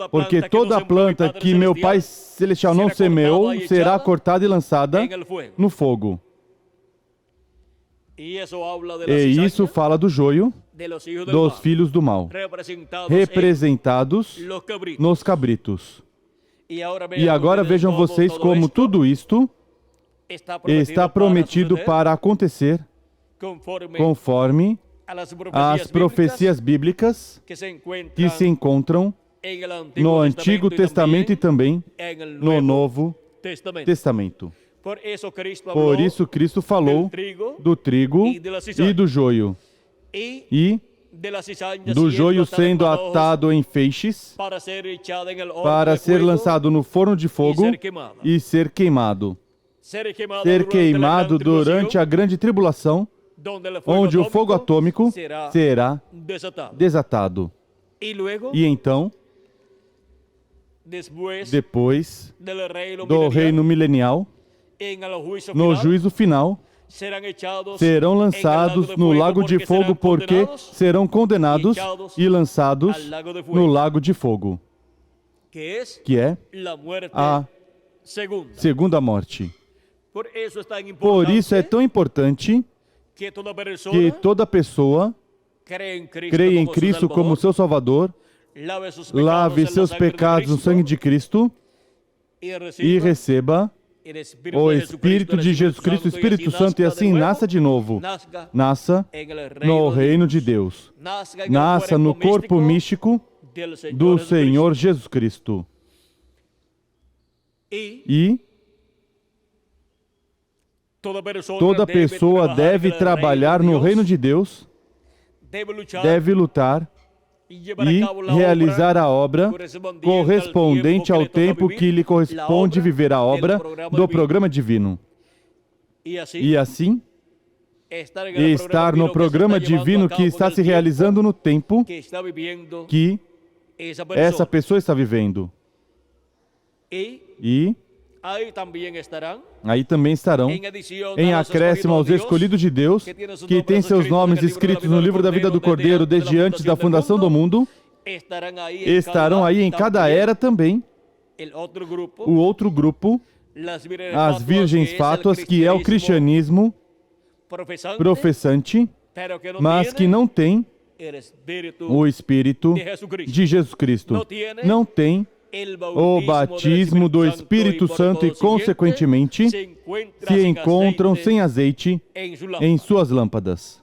porque toda planta que meu Pai Celestial não semeou será cortada e lançada no fogo. E isso fala do joio dos filhos do mal, representados nos cabritos. E agora vejam vocês como tudo isto está prometido para acontecer conforme as profecias bíblicas que se encontram no Antigo Testamento e também no Novo Testamento. Por isso Cristo falou do trigo e do joio, e do joio sendo atado em feixes para ser lançado no forno de fogo e ser queimado. Ser queimado durante a grande tribulação, onde o fogo atômico será desatado. E então, depois do reino milenial, no juízo final, serão lançados no lago de fogo porque serão condenados e lançados no lago de fogo, que é a segunda morte. Por isso é tão importante que toda pessoa creia em Cristo como seu Salvador, lave seus pecados no sangue de Cristo e receba o Espírito de Jesus Cristo, o Espírito Santo, e assim nasça de novo. Nasça no reino de Deus. Nasça no corpo místico do Senhor Jesus Cristo. E toda pessoa deve trabalhar no reino de Deus, deve lutar e realizar a obra correspondente ao tempo que lhe corresponde viver a obra do programa divino. E assim, estar no programa divino que está se realizando no tempo que essa pessoa está vivendo. E aí também estarão, em acréscimo aos escolhidos de Deus, que têm seus nomes escritos no livro da vida do Cordeiro desde antes da fundação do mundo, estarão aí em cada era também o outro grupo, as virgens fátuas, que é o cristianismo professante, mas que não tem o Espírito de Jesus Cristo, não tem o batismo do Espírito Santo e, consequentemente, se encontram sem azeite em suas lâmpadas.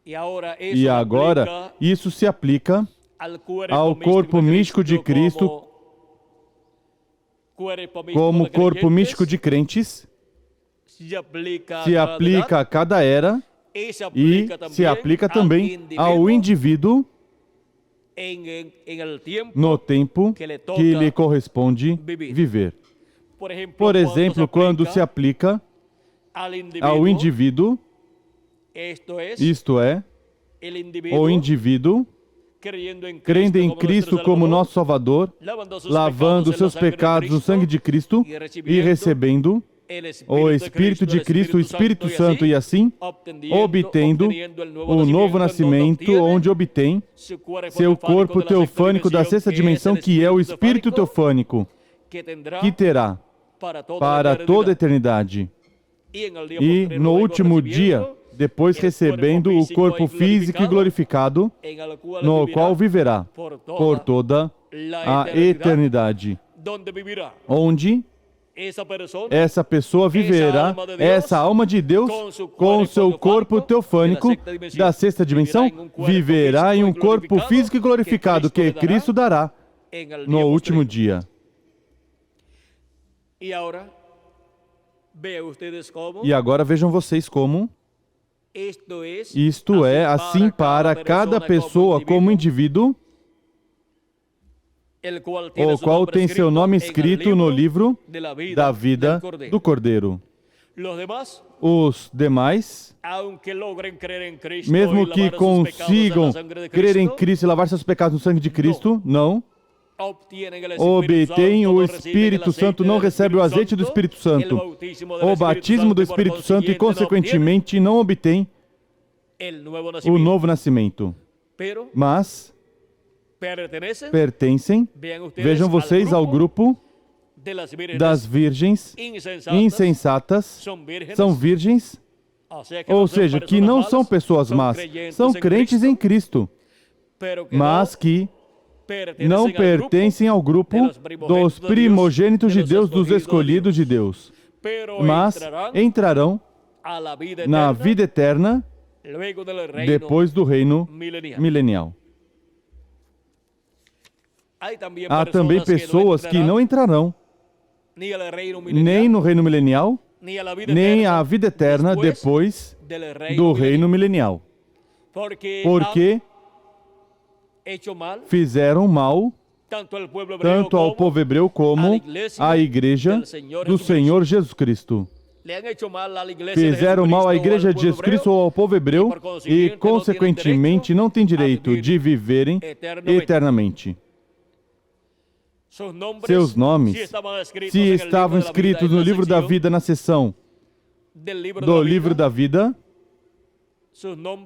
E agora, isso se aplica ao corpo místico de Cristo como corpo místico de crentes, se aplica a cada era e se aplica também ao indivíduo no tempo que lhe corresponde viver. Por exemplo, quando se aplica ao indivíduo, isto é, o indivíduo crendo em Cristo como nosso Salvador, lavando seus pecados no sangue de Cristo e recebendo o Espírito de Cristo, o Espírito Santo, e assim obtendo o novo nascimento, onde obtém seu corpo teofânico da sexta dimensão, que é o Espírito teofânico, que terá para toda a eternidade. E no último dia, depois recebendo o corpo físico e glorificado, no qual viverá por toda a eternidade, onde essa pessoa viverá, essa alma de Deus, com seu corpo teofânico da sexta dimensão, viverá em um corpo físico e glorificado que Cristo dará no último dia. E agora vejam vocês como isto é assim para cada pessoa como indivíduo, o qual tem seu nome escrito no livro da vida do Cordeiro. Os demais, mesmo que consigam crer em Cristo e lavar seus pecados no sangue de Cristo, não obtêm o Espírito Santo, não recebem o azeite do Espírito Santo, o batismo do Espírito Santo, e, consequentemente, não obtêm o novo nascimento. Mas pertencem, vejam vocês, ao grupo das virgens insensatas, são virgens Ou seja, que não são pessoas más, são crentes em Cristo, mas que não pertencem ao grupo dos primogênitos de Deus, dos escolhidos de Deus, mas entrarão na vida eterna depois do reino milenial. Há também pessoas que não entrarão nem no reino milenial, nem a vida eterna depois do reino milenial, porque fizeram mal tanto ao povo hebreu como à igreja do Senhor Jesus Cristo. Fizeram mal à igreja de Jesus Cristo ou ao povo hebreu e, consequentemente, não têm direito de viverem eternamente. Seus nomes, se estavam escritos no livro da vida, na seção do livro da vida,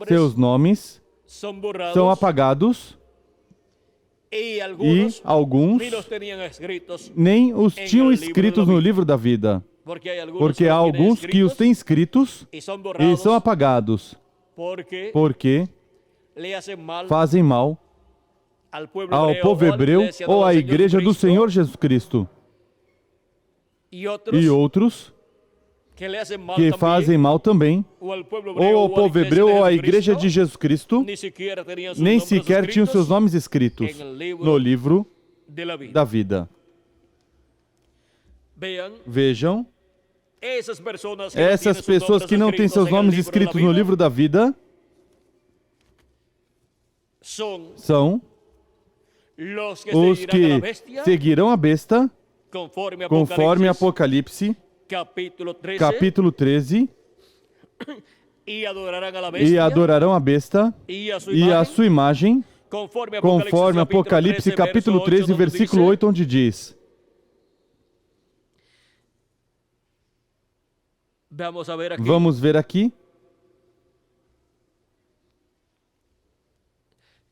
seus nomes são apagados e alguns nem os tinham escritos no livro da vida, porque há alguns que os têm escritos e são apagados, porque fazem mal ao povo hebreu ou à igreja do Senhor Jesus Cristo. E outros que fazem mal também, ou ao povo hebreu ou à igreja de Jesus Cristo, nem sequer tinham seus nomes escritos no livro da vida. Vejam, essas pessoas que não têm seus nomes escritos no livro da vida são os que seguirão a besta, conforme Apocalipse, capítulo 13, e adorarão a besta e a sua imagem, conforme Apocalipse, capítulo 13, versículo 8, onde diz... Vamos ver aqui.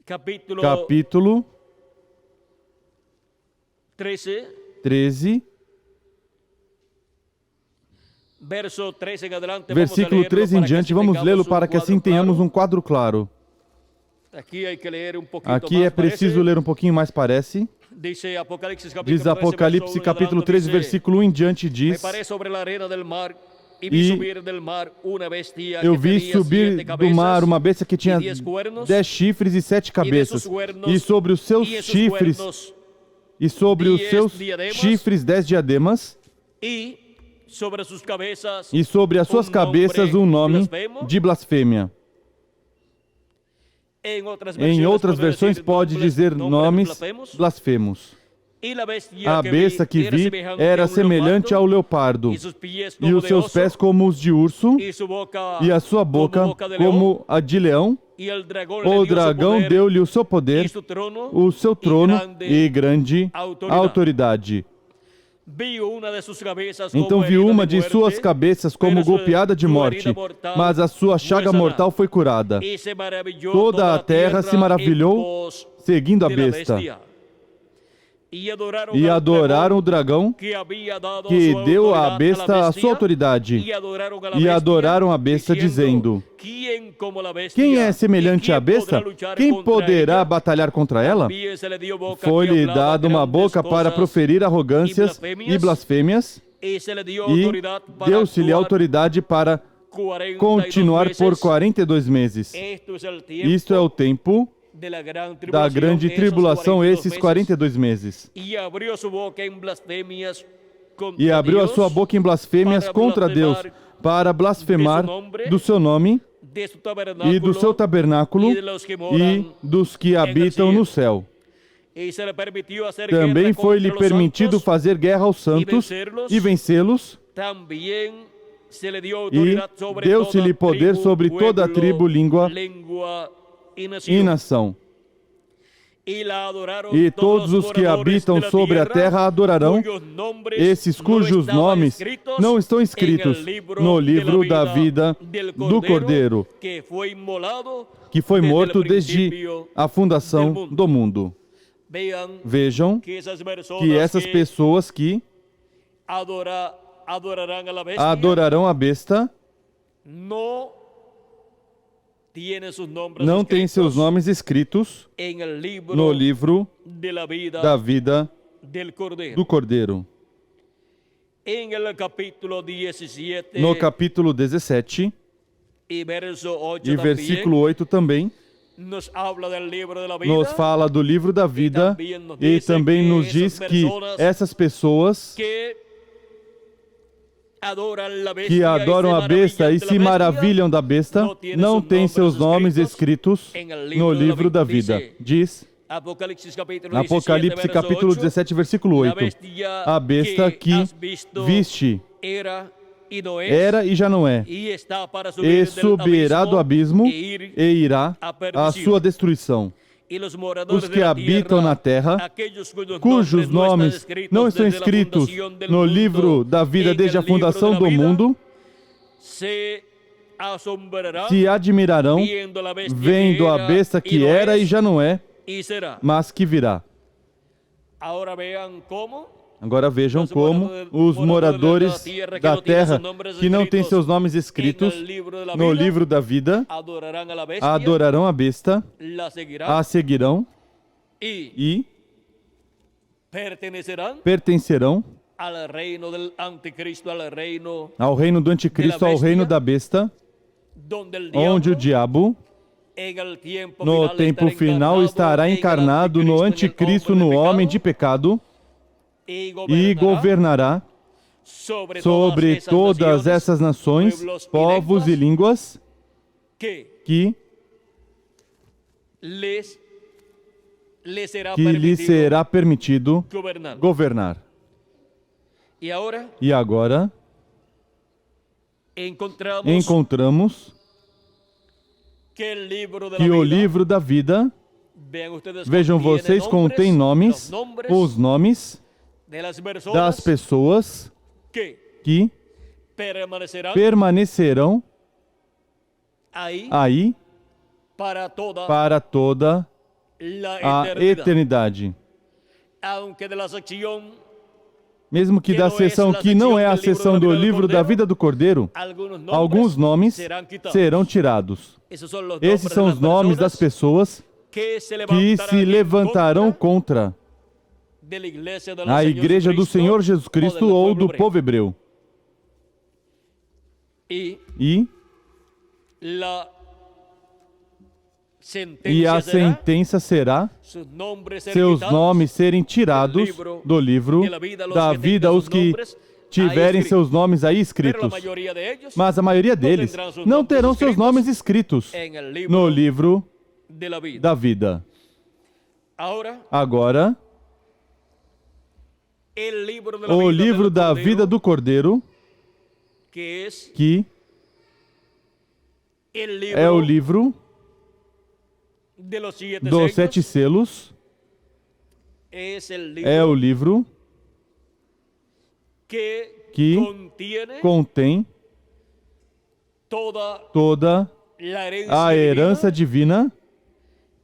Capítulo 13, versículo 13 em diante. Vamos lê-lo para que assim tenhamos um quadro claro. Aqui é preciso ler um pouquinho mais, parece. Diz Apocalipse, capítulo 13, versículo 1 em diante, diz... E eu vi subir do mar uma besta que tinha 10 chifres e 7 cabeças, e sobre os seus chifres 10 diademas, e sobre as suas cabeças um nome de blasfêmia. Em outras versões pode dizer nomes blasfemos. A besta que vi era semelhante ao leopardo, e os seus pés como os de urso, e a sua boca como a de leão. O dragão deu-lhe o seu poder, o seu trono e grande autoridade. Então vi uma de suas cabeças como golpeada de morte, mas a sua chaga mortal foi curada. Toda a terra se maravilhou seguindo a besta. E adoraram o dragão que deu à besta a sua autoridade. E adoraram a besta, dizendo: quem é semelhante à besta? Quem poderá batalhar contra ela? Foi-lhe dada uma boca para proferir arrogâncias e blasfêmias, e deu-se-lhe autoridade para continuar por 42 meses. Isto é o tempo da grande tribulação, esses 42 meses. E abriu a sua boca em blasfêmias contra Deus, para blasfemar do seu nome e do seu tabernáculo e dos que habitam no céu. Também foi-lhe permitido fazer guerra aos santos e vencê-los, e deu-se-lhe poder sobre toda a tribo, língua e nação. E todos os que habitam sobre a terra adorarão, esses cujos nomes não estão escritos no livro da vida do Cordeiro, que foi morto desde a fundação do mundo. Vejam que essas pessoas que adorarão a besta não tem seus nomes escritos no livro da vida do Cordeiro. No capítulo 17 e versículo 8 também, nos fala do livro da vida e também nos diz que essas pessoas que adoram a besta e se maravilham da besta não têm seus nomes escritos no livro da vida. Diz Apocalipse capítulo 17, versículo 8. A besta que viste era e já não é, e subirá do abismo e irá à sua destruição. Os que habitam na terra, cujos nomes não estão escritos no livro da vida desde a fundação do mundo, se admirarão vendo a besta que era e já não é, mas que virá. Agora vejam como os moradores da terra que não têm seus nomes escritos no livro da vida adorarão a besta, a seguirão e pertencerão ao reino do anticristo, ao reino da besta, onde o diabo no tempo final estará encarnado no anticristo, no homem de pecado, e governará sobre todas essas nações, povos e línguas que lhe será permitido governar. E agora encontramos que o livro da vida, vejam vocês, contém nomes, os nomes das pessoas que permanecerão aí para toda a eternidade. Mesmo que da seção que não é a seção do livro da vida do Cordeiro, alguns nomes serão tirados. Esses são os nomes das pessoas que se levantarão contra a igreja do Senhor Jesus Cristo ou do povo hebreu. E a sentença será seus nomes serem tirados do livro da vida, os que tiverem seus nomes aí escritos. Mas a maioria deles não terão seus nomes escritos no livro da vida. Agora, o livro da vida do Cordeiro, que é o livro dos 7 selos, é o livro que contém toda a herança divina.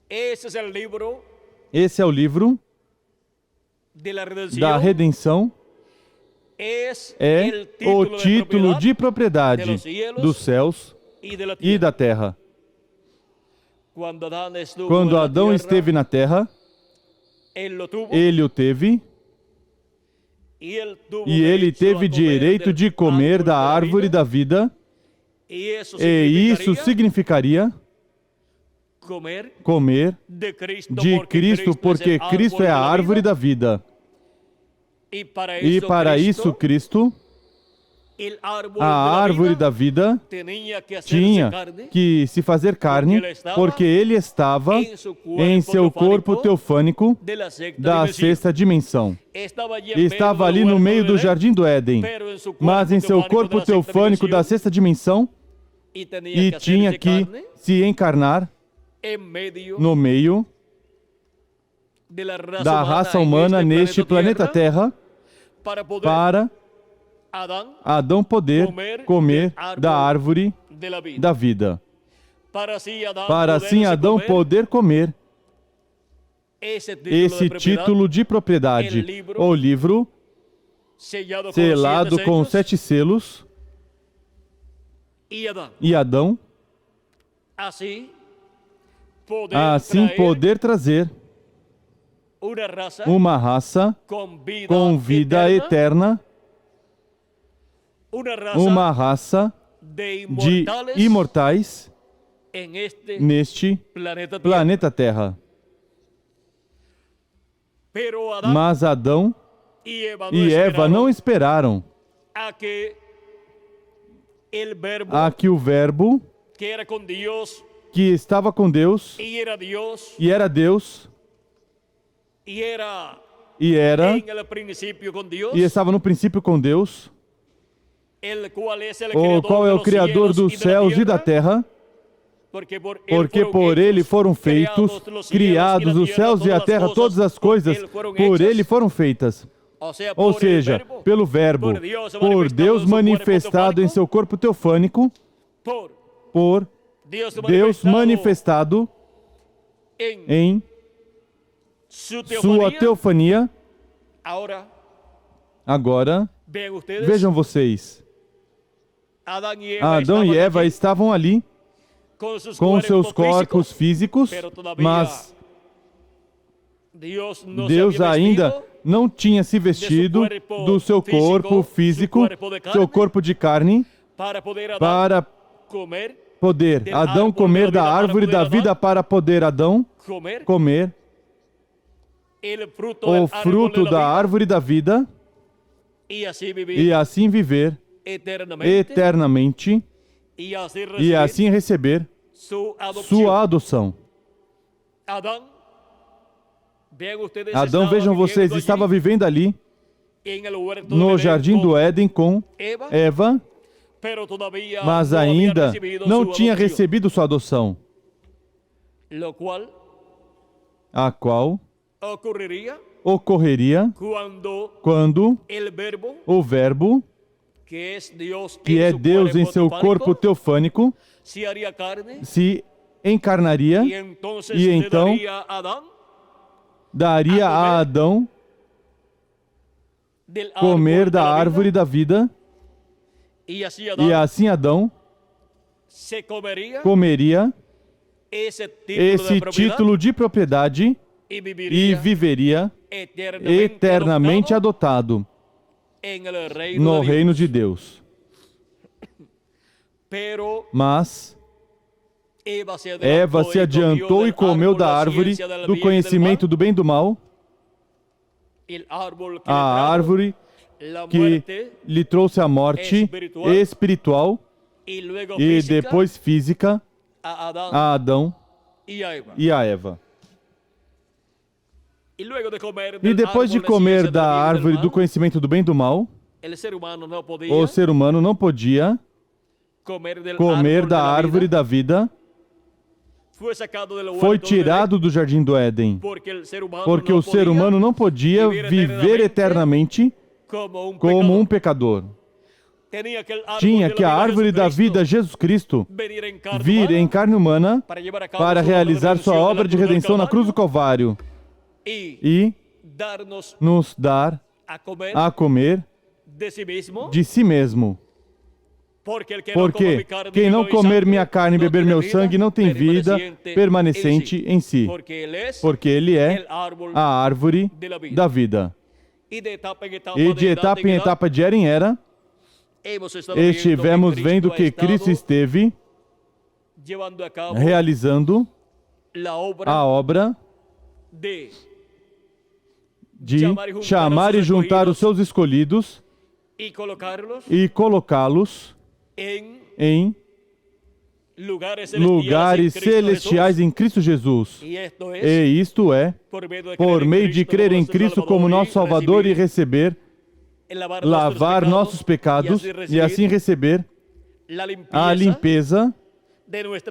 Esse é o livro da redenção, é o título de propriedade dos céus e da terra. Quando Adão esteve na terra, ele o teve, e ele teve direito de comer da árvore da vida, e isso significaria comer de Cristo, porque Cristo é a árvore da vida. E para isso Cristo, a árvore da vida, tinha que se fazer carne, porque ele estava em seu corpo teofânico da sexta dimensão. Estava ali no meio do jardim do Éden, mas em seu corpo teofânico da sexta dimensão, e tinha que se encarnar no meio da raça humana neste planeta Terra, para Adão poder comer da árvore da vida. Para assim Adão poder comer esse título de propriedade, o livro selado com 7 selos, e Adão, assim poder trazer uma raça com vida eterna, uma raça de imortais neste planeta Terra. Mas Adão e Eva não esperaram a que o Verbo, que estava com Deus, e era Deus, e estava no princípio com Deus, o qual é o Criador dos céus e da terra, porque por Ele foram feitos, criados os céus e a terra, todas as coisas por Ele foram feitas. Ou seja, pelo Verbo, por Deus manifestado em seu corpo teofânico, por Deus manifestado em sua teofania. Agora, vejam vocês, Adão e Eva estavam ali com seus corpos físicos, mas Deus ainda não tinha se vestido do seu corpo físico, seu corpo de carne, para poder Adão comer da árvore da vida, para poder Adão comer o fruto da árvore da vida e assim viver eternamente e assim receber sua adoção. Adão, vejam vocês, estava vivendo ali no Jardim do Éden com Eva, mas ainda não tinha recebido sua adoção, a qual ocorreria quando o Verbo, que é Deus em seu corpo teofânico, se encarnaria e então daria a Adão comer da árvore da vida, e assim Adão comeria esse título de propriedade e viveria eternamente adotado no reino de Deus. Mas Eva se adiantou e comeu da árvore do conhecimento do bem e do mal, a árvore que lhe trouxe a morte espiritual e depois física a Adão e a Eva. E depois de comer da árvore do conhecimento do bem e do mal, o ser humano não podia comer da árvore da vida. Foi tirado do Jardim do Éden, porque o ser humano não podia viver eternamente como um pecador. Tinha que a árvore da vida, Jesus Cristo, vir em carne humana para realizar sua obra de redenção na cruz do Calvário e nos dar a comer de si mesmo. Porque quem não comer minha carne e beber meu sangue não tem vida permanecente em si, porque Ele é a árvore da vida. E de etapa em etapa, de era em era, estivemos vendo que Cristo esteve realizando a obra de chamar e juntar os seus escolhidos e colocá-los em lugares celestiais em Cristo Jesus. E isto é, por meio de crer em Cristo como nosso Salvador e receber, lavar nossos pecados e assim receber a limpeza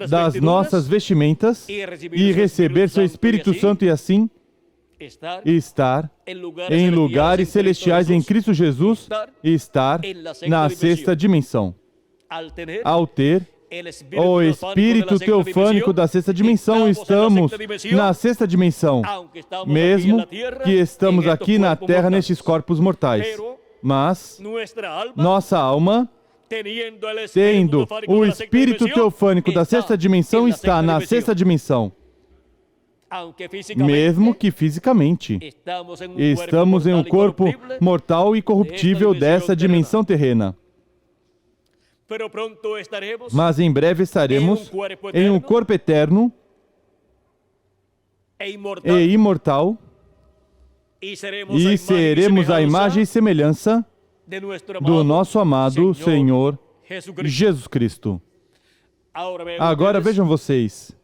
das nossas vestimentas e receber seu Espírito Santo e assim estar em lugares celestiais em Cristo Jesus e estar na sexta dimensão. Ao ter o Espírito teofânico da sexta dimensão, estamos na sexta dimensão, mesmo que estamos aqui na Terra nestes corpos mortais. Mas nossa alma tendo o espírito teofânico da sexta dimensão, está na sexta dimensão. Mesmo que fisicamente estamos em um corpo mortal e corruptível dessa dimensão terrena. Mas em breve estaremos em um corpo eterno e imortal, e seremos a imagem e semelhança do nosso amado Senhor Jesus Cristo. Agora vejam vocês,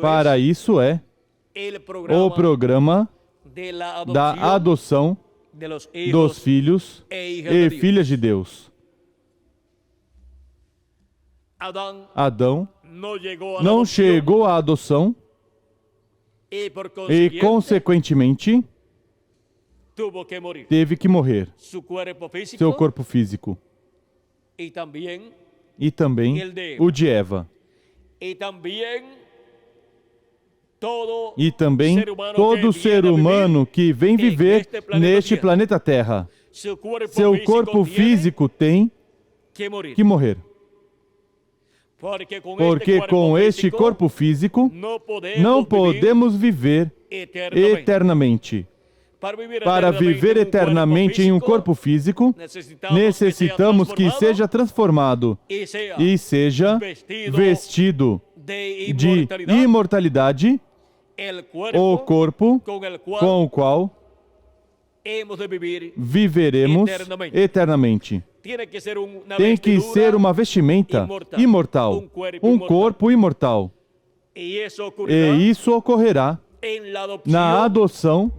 para isso é o programa da adoção dos filhos e filhas de Deus. Adão não chegou à adoção e, consequentemente, teve que morrer seu corpo físico. E também o de Eva. E também todo ser humano que vem viver neste planeta Terra, seu corpo físico tem que morrer. Porque com este corpo físico não podemos viver eternamente. Para viver eternamente em um corpo físico, necessitamos que seja transformado e seja vestido de imortalidade o corpo com o qual viveremos eternamente. Tem que ser uma vestimenta imortal, um corpo imortal. E isso ocorrerá na adoção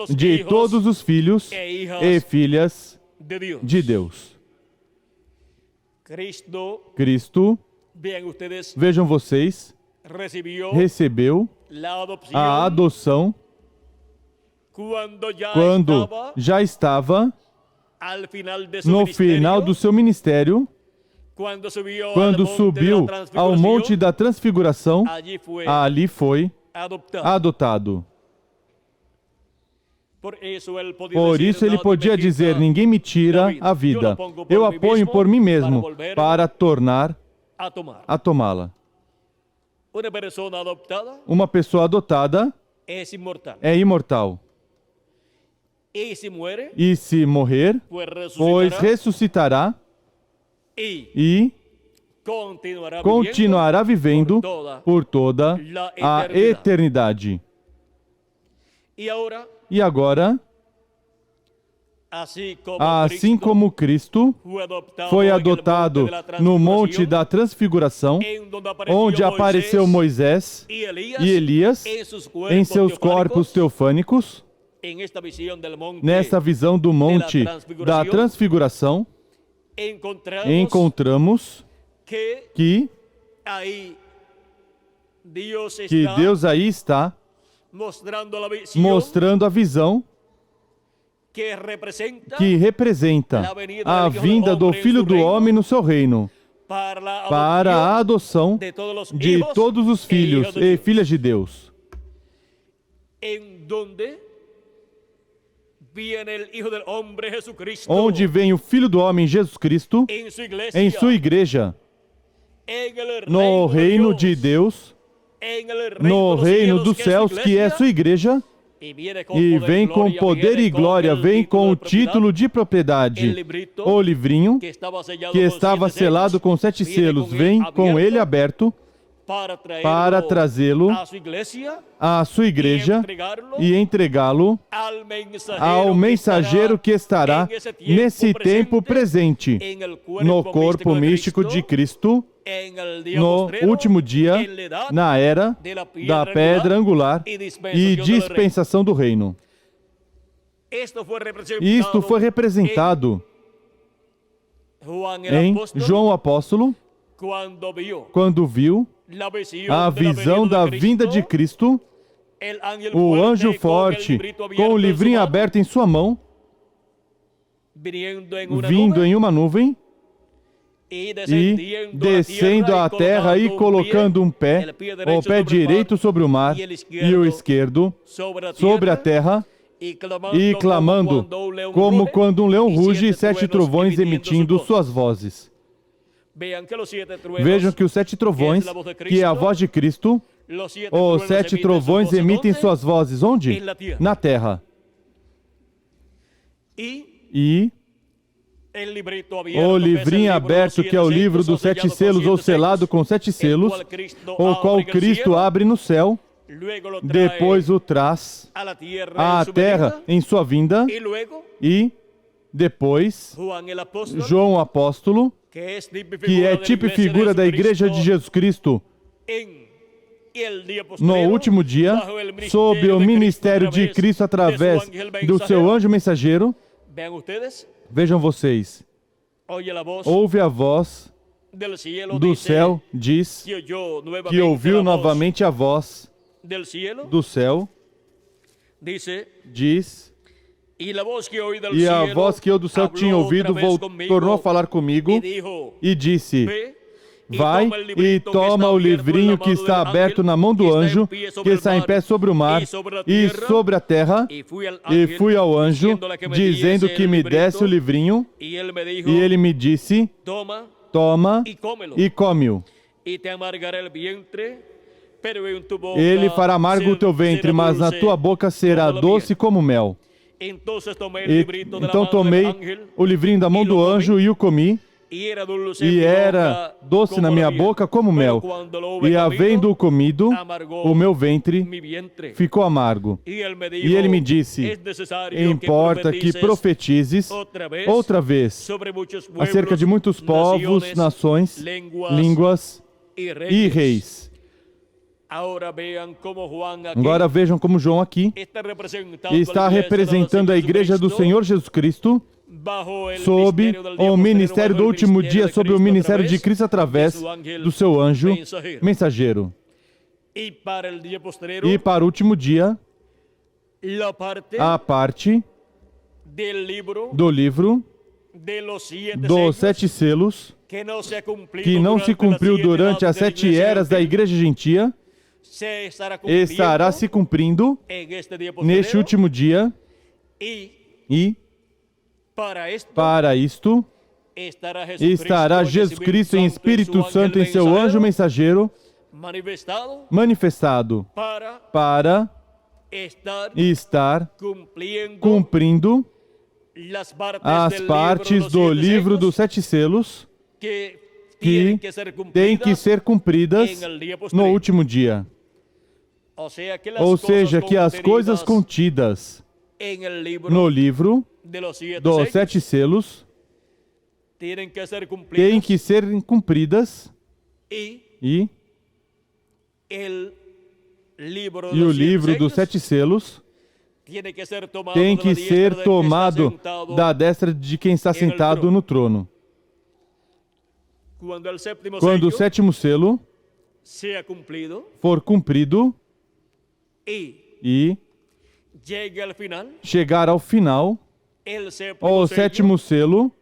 de todos os filhos e filhas de Deus. Cristo, vejam vocês, recebeu a adoção quando já estava no final do seu ministério, quando subiu ao Monte da Transfiguração, ali foi adotado. Por isso ele podia dizer: ninguém me tira a vida, eu a ponho por mim mesmo para tornar a tomá-la. Uma pessoa adotada é imortal. E se morrer, pois ressuscitará e continuará vivendo por toda a eternidade. E agora, assim como Cristo foi adotado no Monte da Transfiguração, onde apareceu Moisés e Elias em seus corpos teofânicos, nesta visão do Monte da Transfiguração, encontramos que Deus aí está mostrando a visão que representa a vinda do Filho do Homem no seu reino, para a adoção de todos os filhos e filhas de Deus. Onde vem o Filho do Homem, Jesus Cristo, em sua igreja, no reino de Deus, no reino dos céus, que é sua igreja, e vem com poder e glória, vem com o título de propriedade. O livrinho que estava selado com 7 selos, vem com ele aberto para trazê-lo à sua igreja e entregá-lo ao mensageiro que estará nesse tempo presente, no corpo místico de Cristo, no último dia, na era da pedra angular e dispensação do reino. Isto foi representado em João o Apóstolo, quando viu a visão da vinda de Cristo, o anjo forte com o livrinho aberto em sua mão, vindo em uma nuvem e descendo à terra e colocando o pé direito sobre o mar e o esquerdo sobre a terra, e clamando, como quando um leão ruge e 7 trovões emitindo suas vozes. Vejam que os 7 trovões, que é a voz de Cristo, os 7 trovões emitem suas vozes onde? Na terra. E o livrinho aberto, que é o livro dos 7 selos, ou selado com 7 selos, o qual Cristo abre no céu, depois o traz à terra em sua vinda, e depois João o apóstolo, que é tipo e figura da Igreja de Jesus Cristo, no último dia, sob o ministério de Cristo através do seu anjo mensageiro. Vejam vocês, ouve a voz do céu, diz que ouviu novamente a voz do céu, diz, e a voz que eu do céu tinha ouvido tornou a falar comigo e disse: vai e toma o livrinho que está aberto na mão do anjo, que está em pé sobre o mar e sobre a terra, e fui ao anjo, dizendo que me desse o livrinho, e ele me disse: toma e come-o. Ele fará amargo o teu ventre, mas na tua boca será doce como mel. Então tomei o livrinho da mão do anjo e o comi, e era doce na minha boca como mel. E havendo-o comido, o meu ventre ficou amargo. E ele me disse: importa que profetizes outra vez acerca de muitos povos, nações, línguas e reis. Agora vejam como João aqui está representando a Igreja do Senhor Jesus Cristo, sob o ministério do último dia, sob o ministério de Cristo através do seu anjo mensageiro. E para o último dia, a parte do livro dos 7 selos, que não se cumpriu durante as 7 eras da Igreja Gentia, estará se cumprindo neste último dia, e para isto estará Jesus Cristo em Espírito Santo em seu anjo mensageiro manifestado para estar cumprindo as partes do livro dos 7 selos que têm que ser cumpridas no último dia. Ou seja, que as coisas contidas no livro dos 7 selos têm que ser cumpridas, e o livro dos 7 selos tem que ser tomado da destra de quem está sentado no trono. Quando o 7º selo for cumprido e chegar ao final, o 7º selo,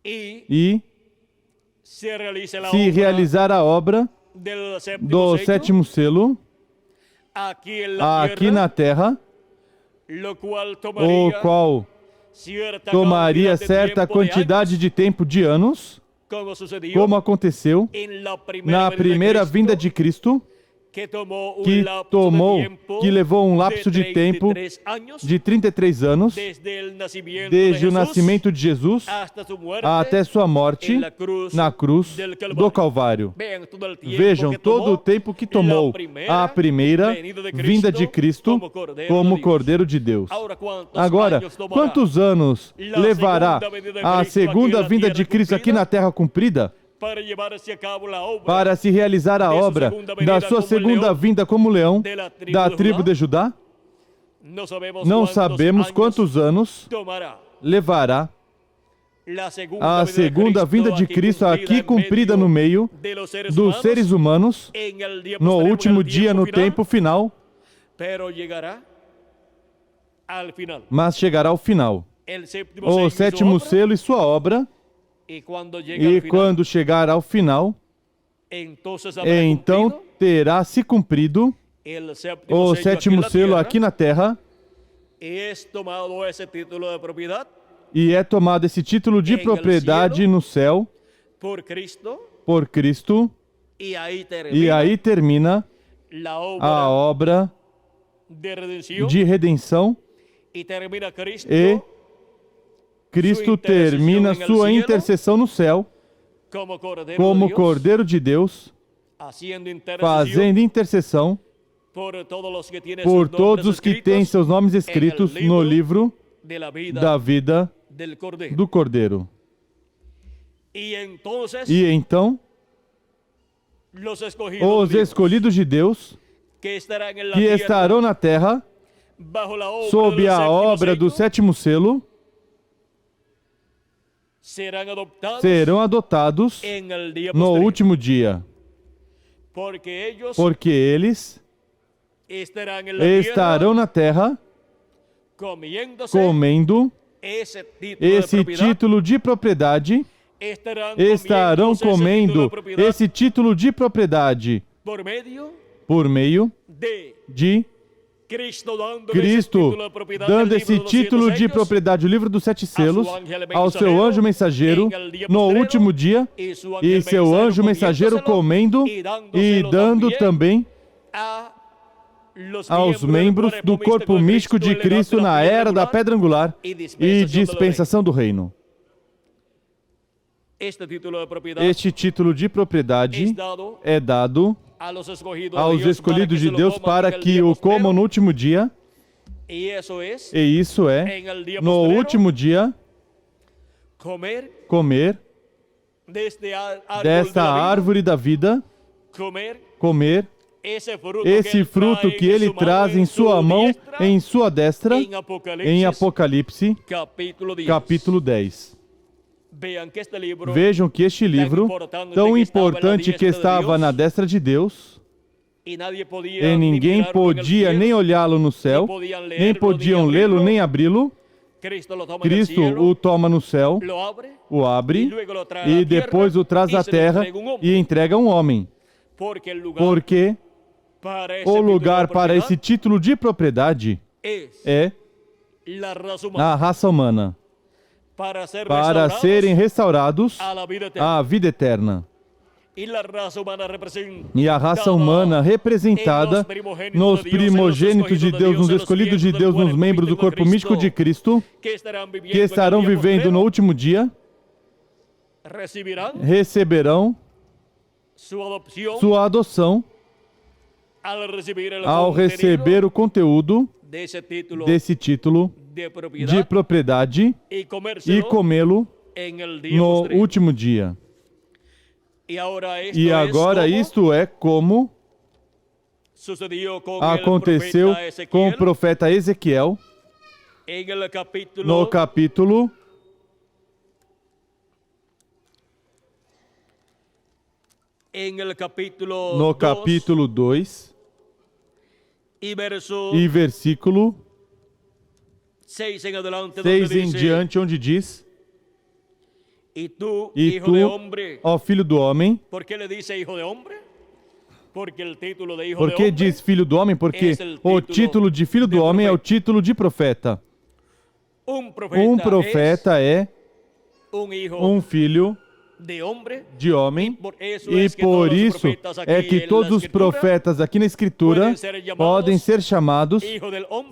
e se realizar a obra do 7º selo aqui na terra, o qual tomaria certa quantidade de tempo de anos, como aconteceu na primeira vinda de Cristo, que levou um lapso de tempo de 33 anos, desde o nascimento de Jesus até sua morte na cruz do Calvário. Vejam todo o tempo que tomou a primeira vinda de Cristo como Cordeiro de Deus. Agora, quantos anos levará a segunda vinda de Cristo aqui na terra cumprida? Para se realizar a obra da sua segunda vinda como leão da tribo de Judá? Não sabemos quantos anos levará a segunda vinda de Cristo aqui cumprida no meio dos seres humanos, no último dia, no tempo final, mas chegará ao final. O 7º selo e sua obra. E quando chegar ao final, então terá se cumprido o sétimo selo aqui na terra, e é tomado esse título de propriedade no céu por Cristo, e aí termina a obra de redenção, e Cristo termina sua intercessão no céu como Cordeiro de Deus, fazendo intercessão por todos os que têm seus nomes escritos no livro da vida do Cordeiro. E então, os escolhidos de Deus, que estarão na terra, sob a obra do sétimo selo, serão adotados no último dia, porque eles estarão na terra comendo esse título de propriedade, estarão comendo esse título de propriedade por meio de Cristo dando esse título de propriedade, o livro dos 7 selos, ao seu anjo mensageiro no último dia, e seu anjo mensageiro comendo e dando também aos membros do corpo místico de Cristo na era da pedra angular e dispensação do reino. Este título de propriedade é dado aos escolhidos de Deus para que o comam no último dia, e isso é, no último dia, comer desta árvore da vida, comer esse fruto que ele traz em sua mão, em sua destra, em Apocalipse, capítulo 10. Vejam que este livro, tão importante que estava na destra de Deus, e ninguém podia nem olhá-lo no céu, nem podiam lê-lo, nem abri-lo. Cristo o toma no céu, o abre, e depois o traz à terra e entrega a um homem. Porque o lugar para esse título de propriedade é a raça humana, para serem restaurados à vida eterna. E a raça humana representada nos primogênitos de Deus, nos escolhidos de Deus, nos membros do corpo místico de Cristo, que estarão vivendo no último dia, receberão sua adoção ao receber o conteúdo desse título de propriedade e comê-lo no último dia. E agora isto é como aconteceu com o profeta Ezequiel no capítulo 2 e versículo 6 em diante, onde diz: E tu, ó filho do homem. Por que diz filho do homem? Porque o título de filho do homem é o título de profeta. Um profeta é um filho de homem, e por isso é que todos os profetas aqui na Escritura podem ser chamados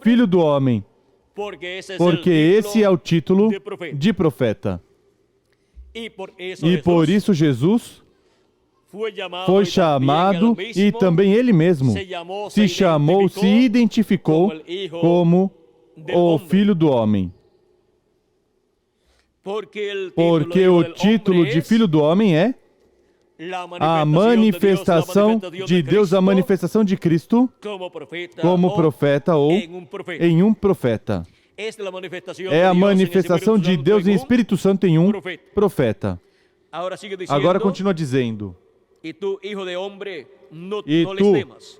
filho do homem, porque esse é o título de profeta. E por isso Jesus foi chamado, e também ele mesmo se chamou, se identificou como o Filho do Homem. Porque o título de Filho do Homem é a manifestação de Deus, a manifestação de Cristo como profeta ou em um profeta. É a manifestação de Deus em Espírito Santo em um profeta. Agora continua dizendo: E tu,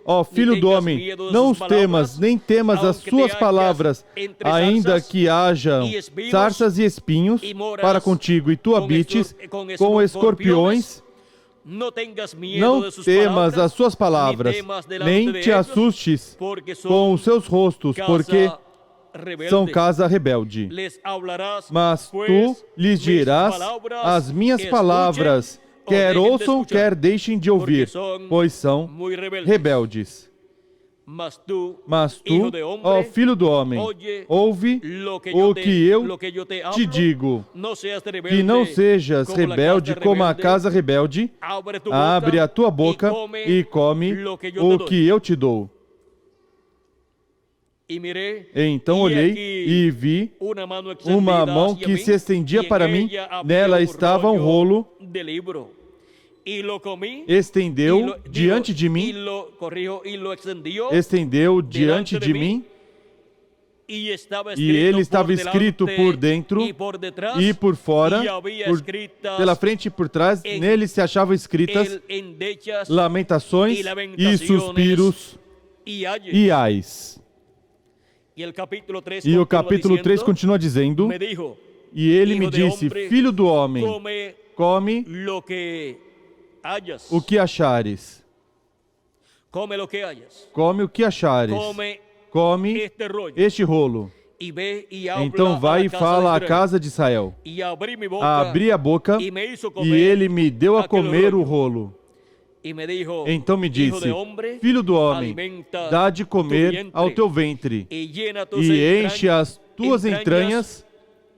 ó filho do homem, não os temas, nem temas as suas palavras, ainda que hajam sarças e espinhos para contigo, e tu habites com escorpiões, Não temas as suas palavras, nem te assustes com os seus rostos, porque são casa rebelde. Mas tu lhes dirás as minhas palavras, quer ouçam, quer deixem de ouvir, pois são rebeldes. Mas tu, ó filho do homem, ouve o que eu te digo, que não sejas rebelde como a casa rebelde. Abre a tua boca e come o que eu te dou. Então olhei e vi uma mão que se estendia para mim, nela estava um rolo, estendeu diante de mim, e ele estava escrito por dentro e por fora, pela frente e por trás, nele se achavam escritas lamentações e suspiros e ais. E o capítulo 3 continua dizendo, e ele me disse, filho do homem, come o que achares. Come o que achares. Come este rolo. Então vai e fala à casa de Israel. Abri a boca e ele me deu a comer o rolo. Então me disse, filho do homem, dá de comer ao teu ventre e enche as tuas entranhas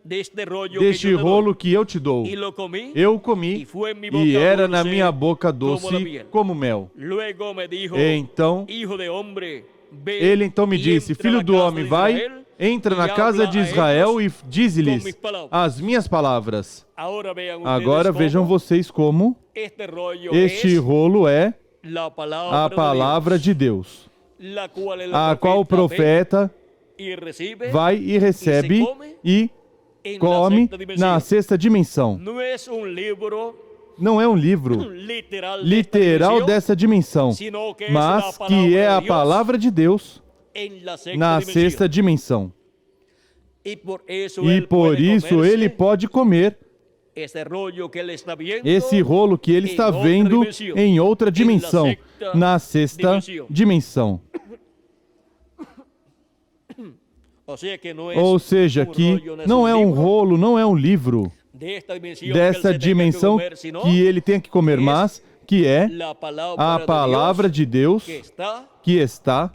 deste rolo que eu te dou. Eu comi e era na minha boca doce como mel. Então ele me disse, filho do homem, vai, entra na casa de Israel e dize-lhes as minhas palavras. Agora vejam vocês como este rolo é a palavra de Deus, a qual o profeta vai e recebe e come na sexta dimensão. Não é um livro literal dessa dimensão, mas que é a palavra de Deus na sexta dimensão. E por isso ele pode comer esse rolo que ele está vendo em outra dimensão, na sexta dimensão. Ou seja, que não é um rolo, não é um livro dessa dimensão que ele tem que comer, mas que é a palavra de Deus que está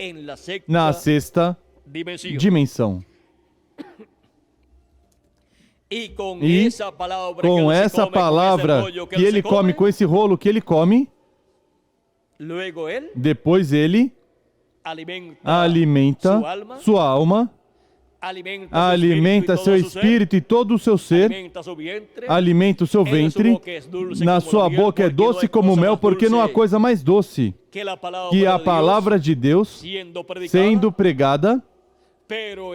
na sexta dimensão. E com essa palavra que ele come, com esse rolo que ele come, depois ele alimenta sua alma, alimenta seu espírito e todo o seu ser, alimenta o seu ventre, na sua boca é doce como mel, porque não há coisa mais doce que a palavra de Deus sendo pregada,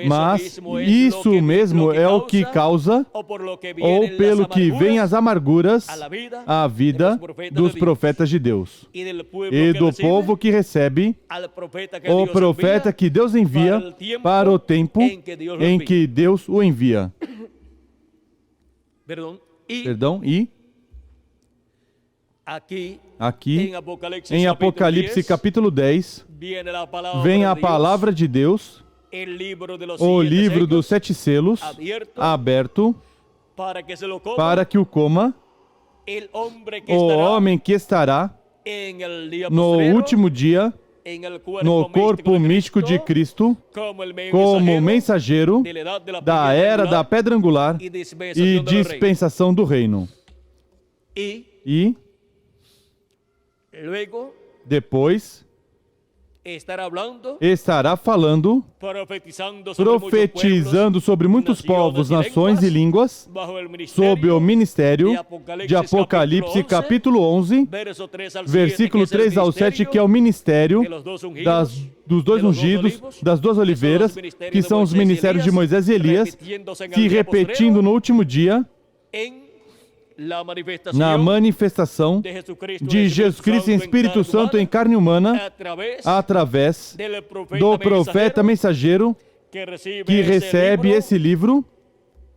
mas isso mesmo é o que causa, ou pelo que vem as amarguras, a vida dos profetas de Deus e do povo que recebe o profeta que Deus envia para o tempo em que Deus o envia. E aqui em Apocalipse capítulo 10 vem a palavra de Deus, o livro dos 7 selos aberto para que o coma o homem que estará no último dia no corpo místico de Cristo, como mensageiro da era da pedra angular e dispensação do reino. E depois estará falando, profetizando sobre muitos povos, nações e línguas, sob o ministério de Apocalipse capítulo 11, versículo 3 ao 7, que é o ministério dos dois ungidos, das duas oliveiras, que são os ministérios de Moisés e Elias, que repetindo no último dia, na manifestação de Jesus Cristo em Espírito Santo em carne humana, através do profeta mensageiro que recebe esse livro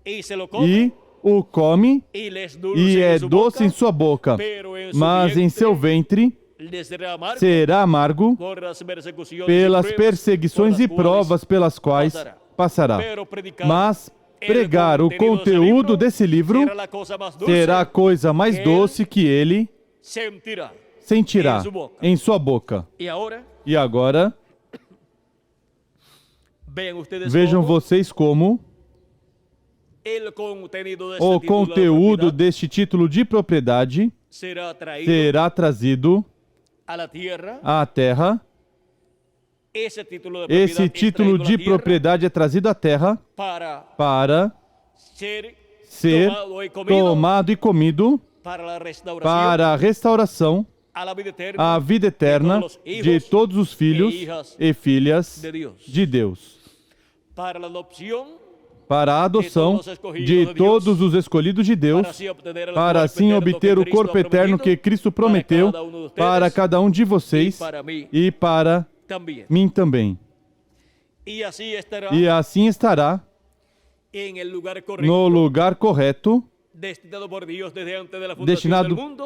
e o come y les e dulce é en su doce boca, em sua boca, pero en su mas em seu ventre les será amargo será amargo por las persecuciones pelas y pruebas perseguições por e las provas pelas quais passará. Pero predicar Mas el pregar o contenido conteúdo desse livro será la cosa más dulce será a coisa mais que doce que ele sentirá sentirá en su boca. em sua boca. Y ahora E agora, vean ustedes vejam cómo vocês como el contenido de o este título de conteúdo propiedad deste título de propriedade será traído será trazido a la tierra. à terra. Esse título de propiedad Esse es título traído a la de tierra propriedade é trazido à terra para ser ser tomado e comido para la para a restauração a la vida eterna à vida eterna de todos os filhos e filhas de Deus, para la adopción para a adoção de todos os escolhidos de Deus, para assim obter o corpo eterno que Cristo prometeu para cada um de vocês e para mim também. E assim estará no lugar correto, destinado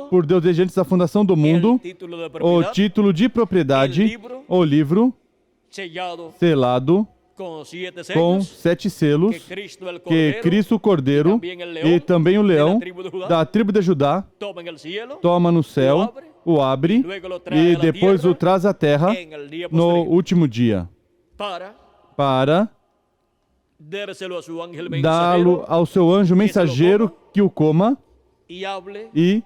por Deus desde antes da fundação do mundo, o título de propriedade, o livro selado com 7 selos, que Cristo o Cordeiro e também o leão da tribo de Judá toma no céu, o abre e depois o traz à terra no último dia, para dá-lo ao seu anjo mensageiro que o coma e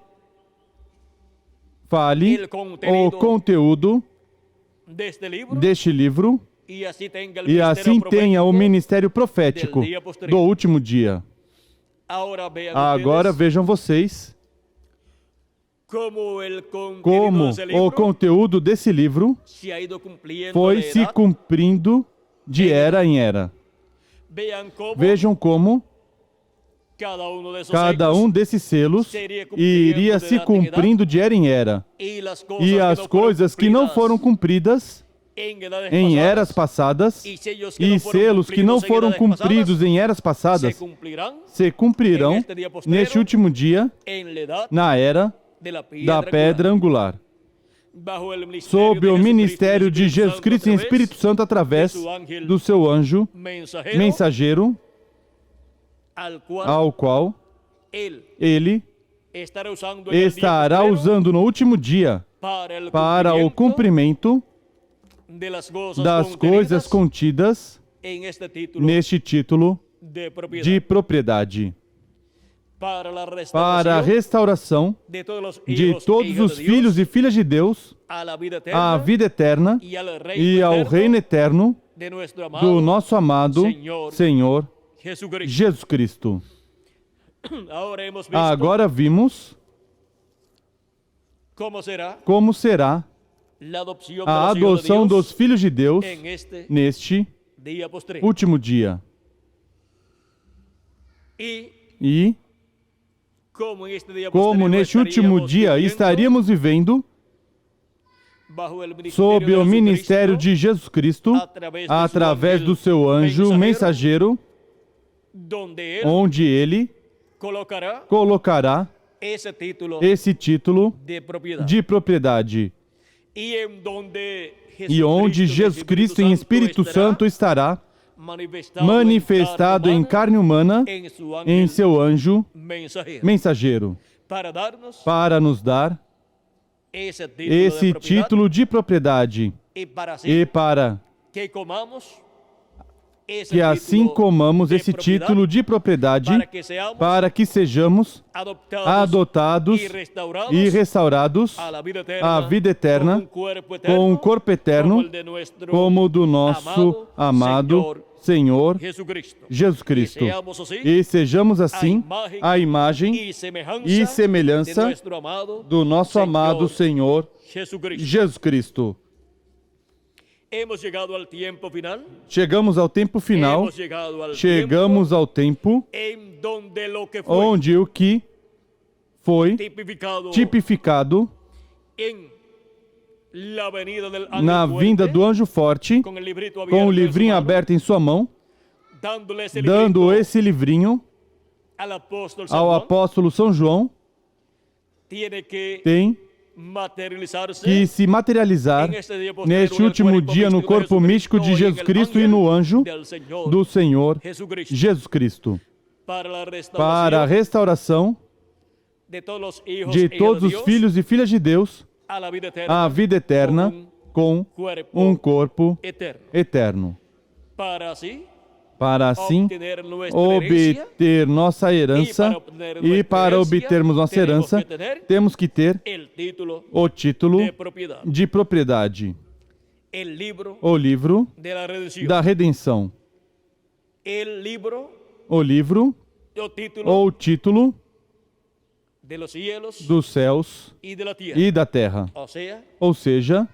fale o conteúdo deste livro e assim tenha o ministério profético do último dia. Agora vejam vocês como o conteúdo desse livro foi se cumprindo de era em era. Vejam como cada um desses selos iria se cumprindo de era em era. E as coisas que não foram cumpridas em eras passadas e selos que não foram cumpridos em eras passadas se cumprirão neste último dia, na era da pedra angular, sob o ministério de Jesus Cristo em Espírito Santo através do seu anjo mensageiro, ao qual ele estará usando no último dia para o cumprimento das coisas contidas neste título de propriedade, para a restauração de todos os filhos e filhas de Deus à vida eterna e ao reino eterno do nosso amado Senhor Jesus Cristo. Agora vimos como será a adoção dos filhos de Deus neste último dia. E como neste último dia estaríamos vivendo sob o ministério de Jesus Cristo, através do seu anjo mensageiro, onde ele colocará esse título de propriedade. E onde Jesus Cristo em Espírito Santo estará manifestado em carne humana em seu anjo mensageiro, para nos dar esse título de propriedade e para que assim comamos esse título de propriedade para que sejamos adotados e restaurados à vida eterna com um corpo eterno como o do nosso amado Senhor Jesus Cristo. E sejamos assim a imagem e semelhança do nosso amado Senhor Jesus Cristo. Chegamos ao tempo final, chegamos ao tempo onde o que foi tipificado na vinda do anjo forte, com o livrinho aberto em sua mão, dando esse livrinho ao apóstolo São João tem que se materializar neste último dia no corpo místico de Jesus Cristo e no anjo do Senhor Jesus Cristo, para a restauração de todos os filhos e filhas de Deus à vida eterna com um corpo eterno, para assim obter nossa herança, e para obtermos nossa herança temos que ter o título de propriedade, o livro da redenção, o livro ou título dos céus e da terra, ou seja,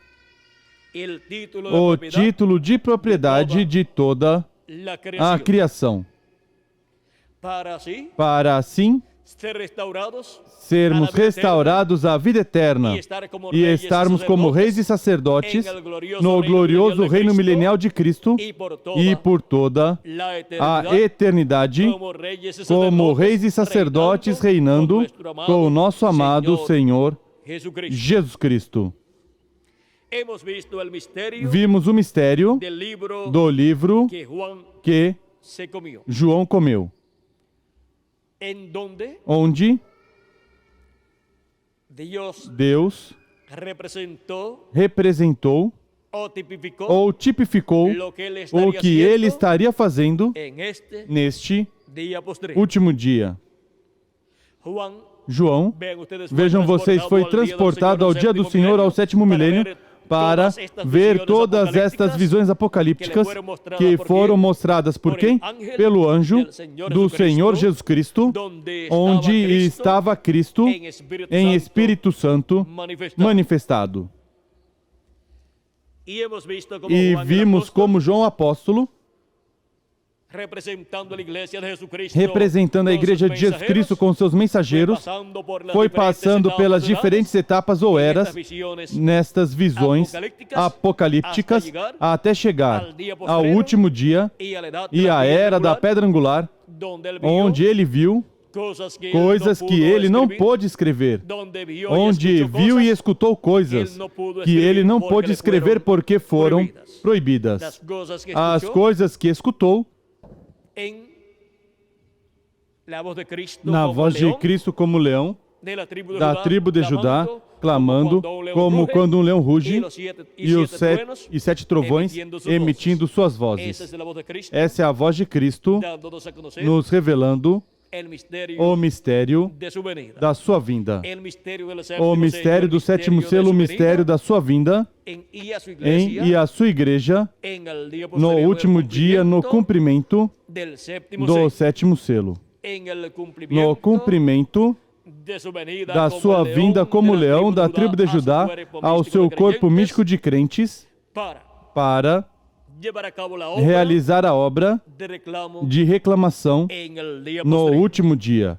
o título de propriedade de toda a criação, para assim sermos restaurados à vida eterna e estarmos como reis e sacerdotes no glorioso reino milenial de Cristo e por toda a eternidade, como reis e sacerdotes reinando com o nosso amado Senhor Jesus Cristo. Vimos o mistério do livro que João comeu, onde Deus representou ou tipificou o que Ele estaria fazendo neste último dia. João, vejam vocês, foi transportado ao dia do Senhor, ao sétimo milênio, para ver todas estas visões apocalípticas que foram mostradas por quem? Pelo anjo do Senhor Jesus Cristo, onde estava Cristo em Espírito Santo manifestado. E vimos como João Apóstolo, representando a Igreja de Jesus Cristo com seus mensageiros, foi passando pelas diferentes etapas ou eras nestas visões apocalípticas até chegar ao último dia e à era da pedra angular, onde ele viu coisas que ele não pôde escrever, onde viu e escutou coisas que ele não pôde escrever porque foram proibidas. As coisas que escutou na voz de Cristo como leão, da tribo de Judá, clamando, como quando um leão ruge, e sete trovões emitindo suas vozes. Essa é a voz de Cristo nos revelando o mistério da sua vinda, o mistério do sétimo selo, o mistério da sua vinda em e a sua igreja no último dia, no cumprimento do sétimo selo, no cumprimento da sua vinda como leão da tribo de Judá ao seu corpo místico de crentes, para realizar a obra de reclamação no último dia,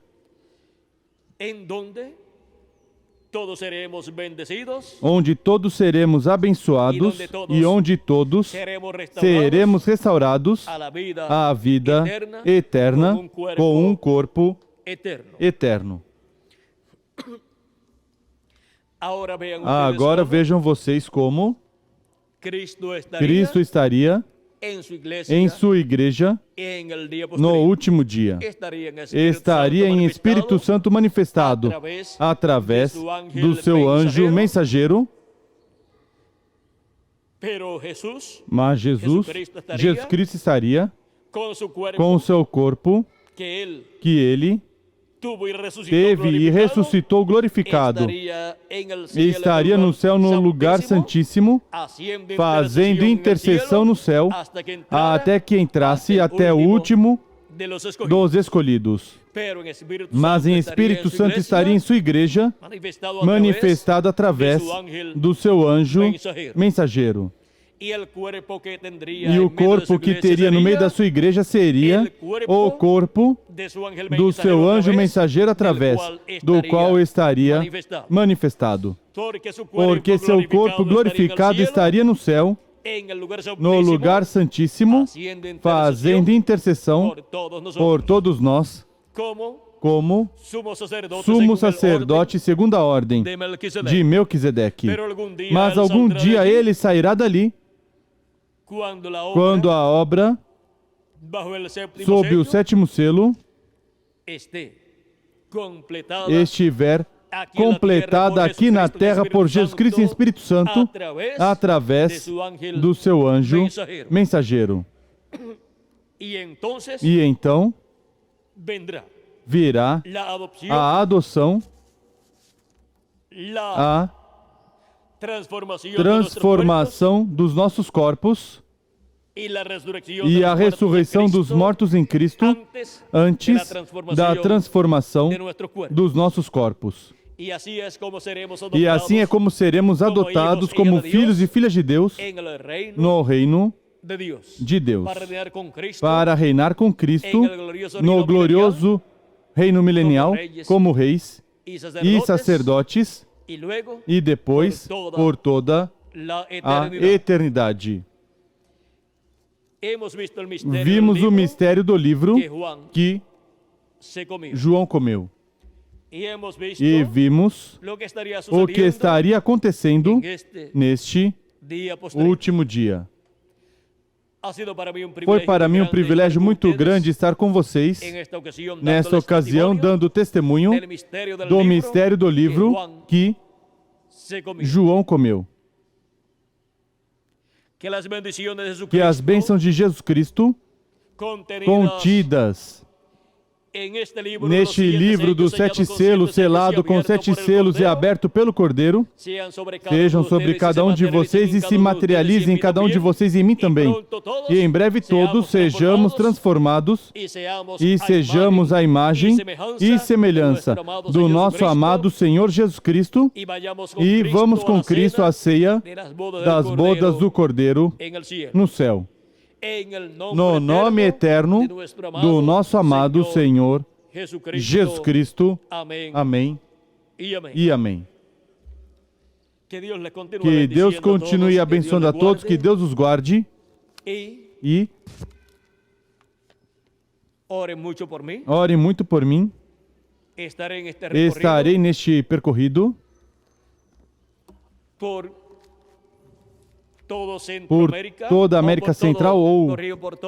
onde todos seremos abençoados e onde todos seremos restaurados à vida eterna com um corpo eterno. Agora vejam vocês como Cristo estaria em sua igreja no último dia. Estaria em Espírito Santo manifestado através do seu anjo mensageiro. Mas Jesus Cristo estaria com o seu corpo que ele teve e ressuscitou glorificado, e estaria no céu no lugar santíssimo, fazendo intercessão no céu, até que entrasse até o último dos escolhidos. Mas em Espírito Santo estaria em sua igreja, manifestado através do seu anjo mensageiro. E o corpo que teria no meio da sua igreja seria o corpo do seu anjo mensageiro, através do qual estaria manifestado. Porque seu corpo glorificado estaria no céu, no lugar santíssimo, fazendo intercessão por todos nós, como sumo sacerdote segundo a ordem de Melquisedeque. Mas algum dia ele sairá dali, quando a obra, sob o sétimo selo, estiver completada aqui na terra por Jesus Cristo em Espírito Santo, através do seu anjo mensageiro. E então virá a adoção, a transformação dos nossos corpos e a ressurreição dos mortos em Cristo antes da transformação dos nossos corpos. E assim é como seremos adotados como filhos e filhas de Deus no reino de Deus, para reinar com Cristo no glorioso reino milenial como reis e sacerdotes e depois por toda a eternidade. Vimos o mistério do livro que João comeu. E vimos o que estaria acontecendo neste último dia. Foi para mim um privilégio muito grande estar com vocês nesta ocasião, dando testemunho do mistério do livro que João comeu. Que as bênçãos de Jesus Cristo, contidas neste livro dos 7 selos, selado com 7 selos e aberto pelo Cordeiro, sejam sobre cada um de vocês e se materializem em cada um de vocês e em mim também. E em breve todos sejamos transformados e sejamos a imagem e semelhança do nosso amado Senhor Jesus Cristo, e vamos com Cristo à ceia das bodas do Cordeiro no céu. No nome eterno do nosso amado Senhor Jesus Cristo. Amém e amém. Que Deus continue abençoando a todos, que Deus os guarde e orem muito por mim. Estarei neste percorrido por toda a América Central, ou,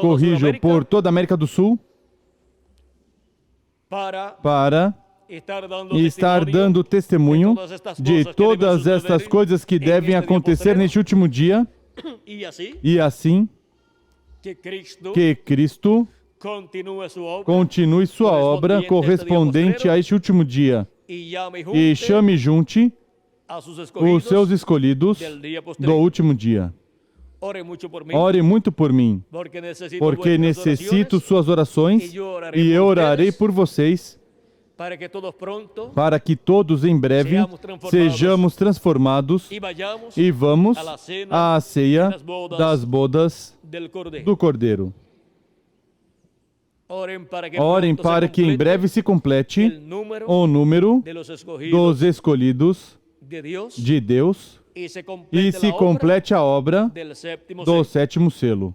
corrijo, por toda a América do Sul, para estar dando testemunho de todas estas coisas que devem acontecer neste último dia, e assim que Cristo continue sua obra correspondente a este último dia e chame junte os seus escolhidos do último dia. Ore muito por mim, porque necessito suas orações e eu orarei por vocês, para que todos em breve sejamos transformados e vamos à ceia das bodas do Cordeiro. Orem para que em breve se complete o número dos escolhidos de Deus e se complete a obra do sétimo selo,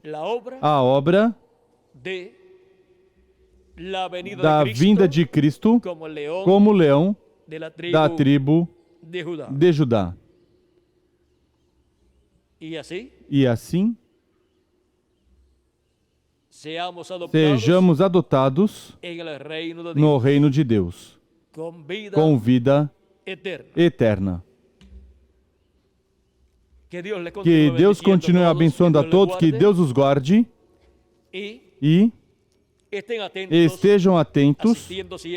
a obra da vinda de Cristo como leão da tribo de Judá. E assim sejamos adotados no reino de Deus, com vida eterna. Que Deus continue abençoando a todos, que Deus os guarde e estejam atentos,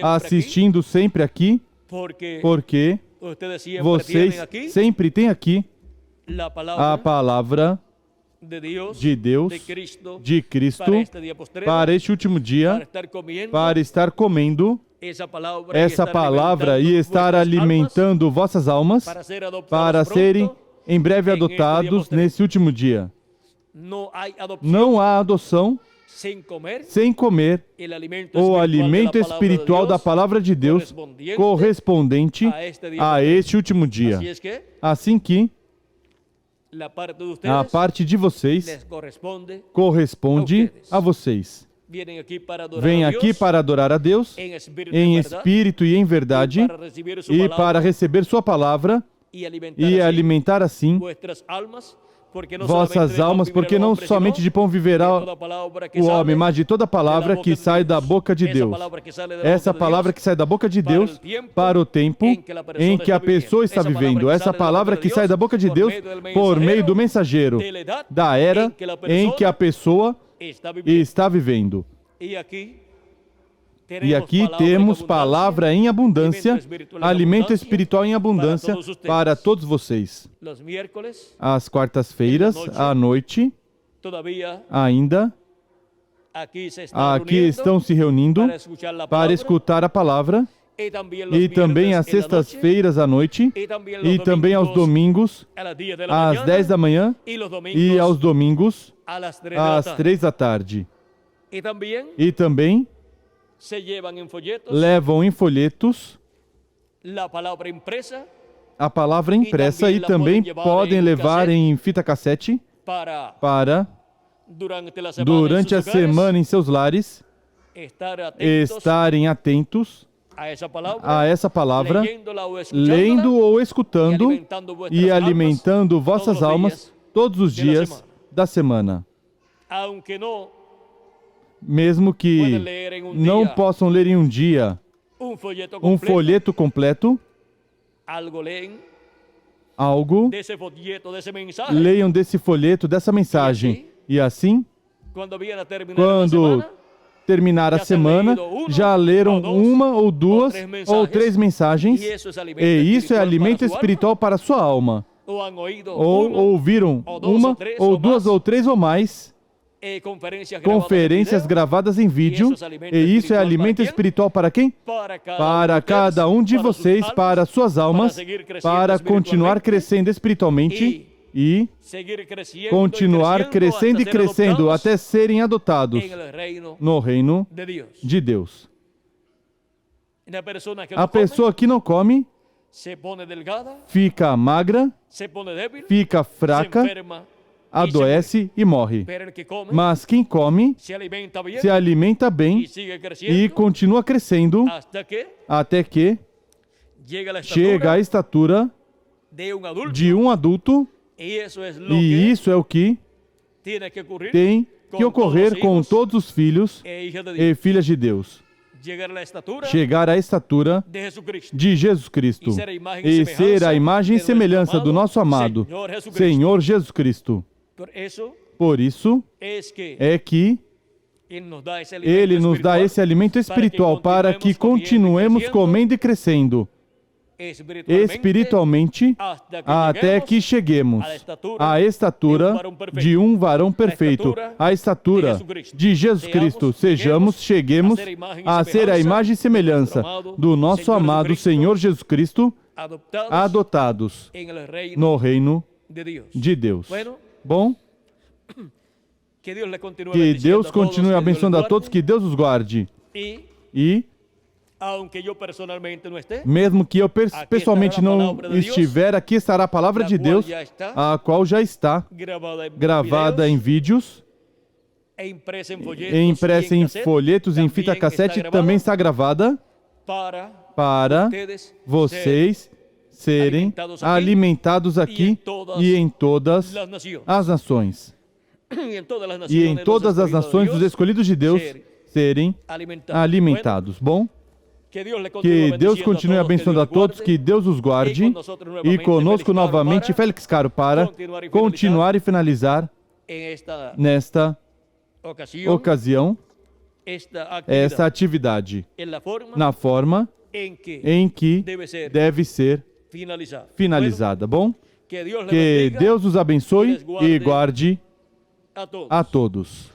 assistindo sempre aqui, porque vocês sempre têm aqui a palavra de Deus, de Cristo, para este último dia, para estar comendo essa palavra e estar alimentando vossas almas, para serem em breve adotados nesse último dia. Não há adoção sem comer o alimento espiritual da palavra de Deus correspondente a este último dia. Assim que a parte de vocês corresponde a vocês. vêm aqui para adorar a Deus em espírito e em verdade e para receber sua palavra e alimentar assim vossas almas, porque não somente de pão viverá o homem, mas de toda palavra que sai da boca de Deus. Essa palavra que sai da boca de Deus para o tempo em que a pessoa está vivendo. Essa palavra que sai da boca de Deus por meio do mensageiro da era em que a pessoa está vivendo. E aqui temos palavra em abundância, alimento espiritual em abundância para todos vocês. Às quartas-feiras, à noite, ainda, aqui estão se reunindo para escutar a palavra, e também às sextas-feiras à noite, e também aos domingos, às 10 da manhã, e aos domingos, às 3 da tarde. E também levam em folhetos a palavra impressa e também podem levar em fita cassete para, durante a semana em seus lares, estarem atentos a essa palavra, lendo ou escutando e alimentando vossas almas todos os dias da semana. Mesmo que não possam ler em um dia um folheto completo, algo, leiam desse folheto, dessa mensagem. E assim, quando terminar a semana, já leram uma ou duas ou três mensagens, e isso é alimento espiritual para a sua alma. Ou ouviram uma ou duas ou três ou mais conferências gravadas em vídeo, e isso é alimento espiritual para quem? Para cada um de vocês, para suas almas, para continuar crescendo espiritualmente e continuar crescendo e crescendo até serem adotados no reino de Deus. A pessoa que não come fica magra, fica fraca, adoece e morre. Mas quem come se alimenta bem e continua crescendo até que chega à estatura de um adulto, e isso é o que tem que ocorrer com todos os filhos e filhas de Deus. Chegar à estatura de Jesus Cristo e ser a imagem e semelhança do nosso amado Senhor Jesus Cristo. Por isso é que Ele nos dá esse alimento espiritual para que continuemos comendo e crescendo espiritualmente até que cheguemos à estatura de um varão perfeito, à estatura de Jesus Cristo. Cheguemos a ser a imagem e semelhança do nosso amado Senhor Jesus Cristo, adotados no reino de Deus. Bom, que Deus continue abençoando a todos, que Deus os guarde. E, mesmo que eu pessoalmente não estiver, aqui estará a palavra de Deus, a qual já está gravada em vídeos, impressa em folhetos, em fita cassete, também está gravada para vocês serem alimentados aqui e em todas as nações. E em todas as nações dos escolhidos de Deus serem alimentados. Bom, que Deus continue abençoando a todos, que Deus os guarde, e conosco novamente Félix Caro para continuar e finalizar nesta ocasião essa atividade na forma em que deve ser finalizada. Bom, que Deus os abençoe e guarde a todos.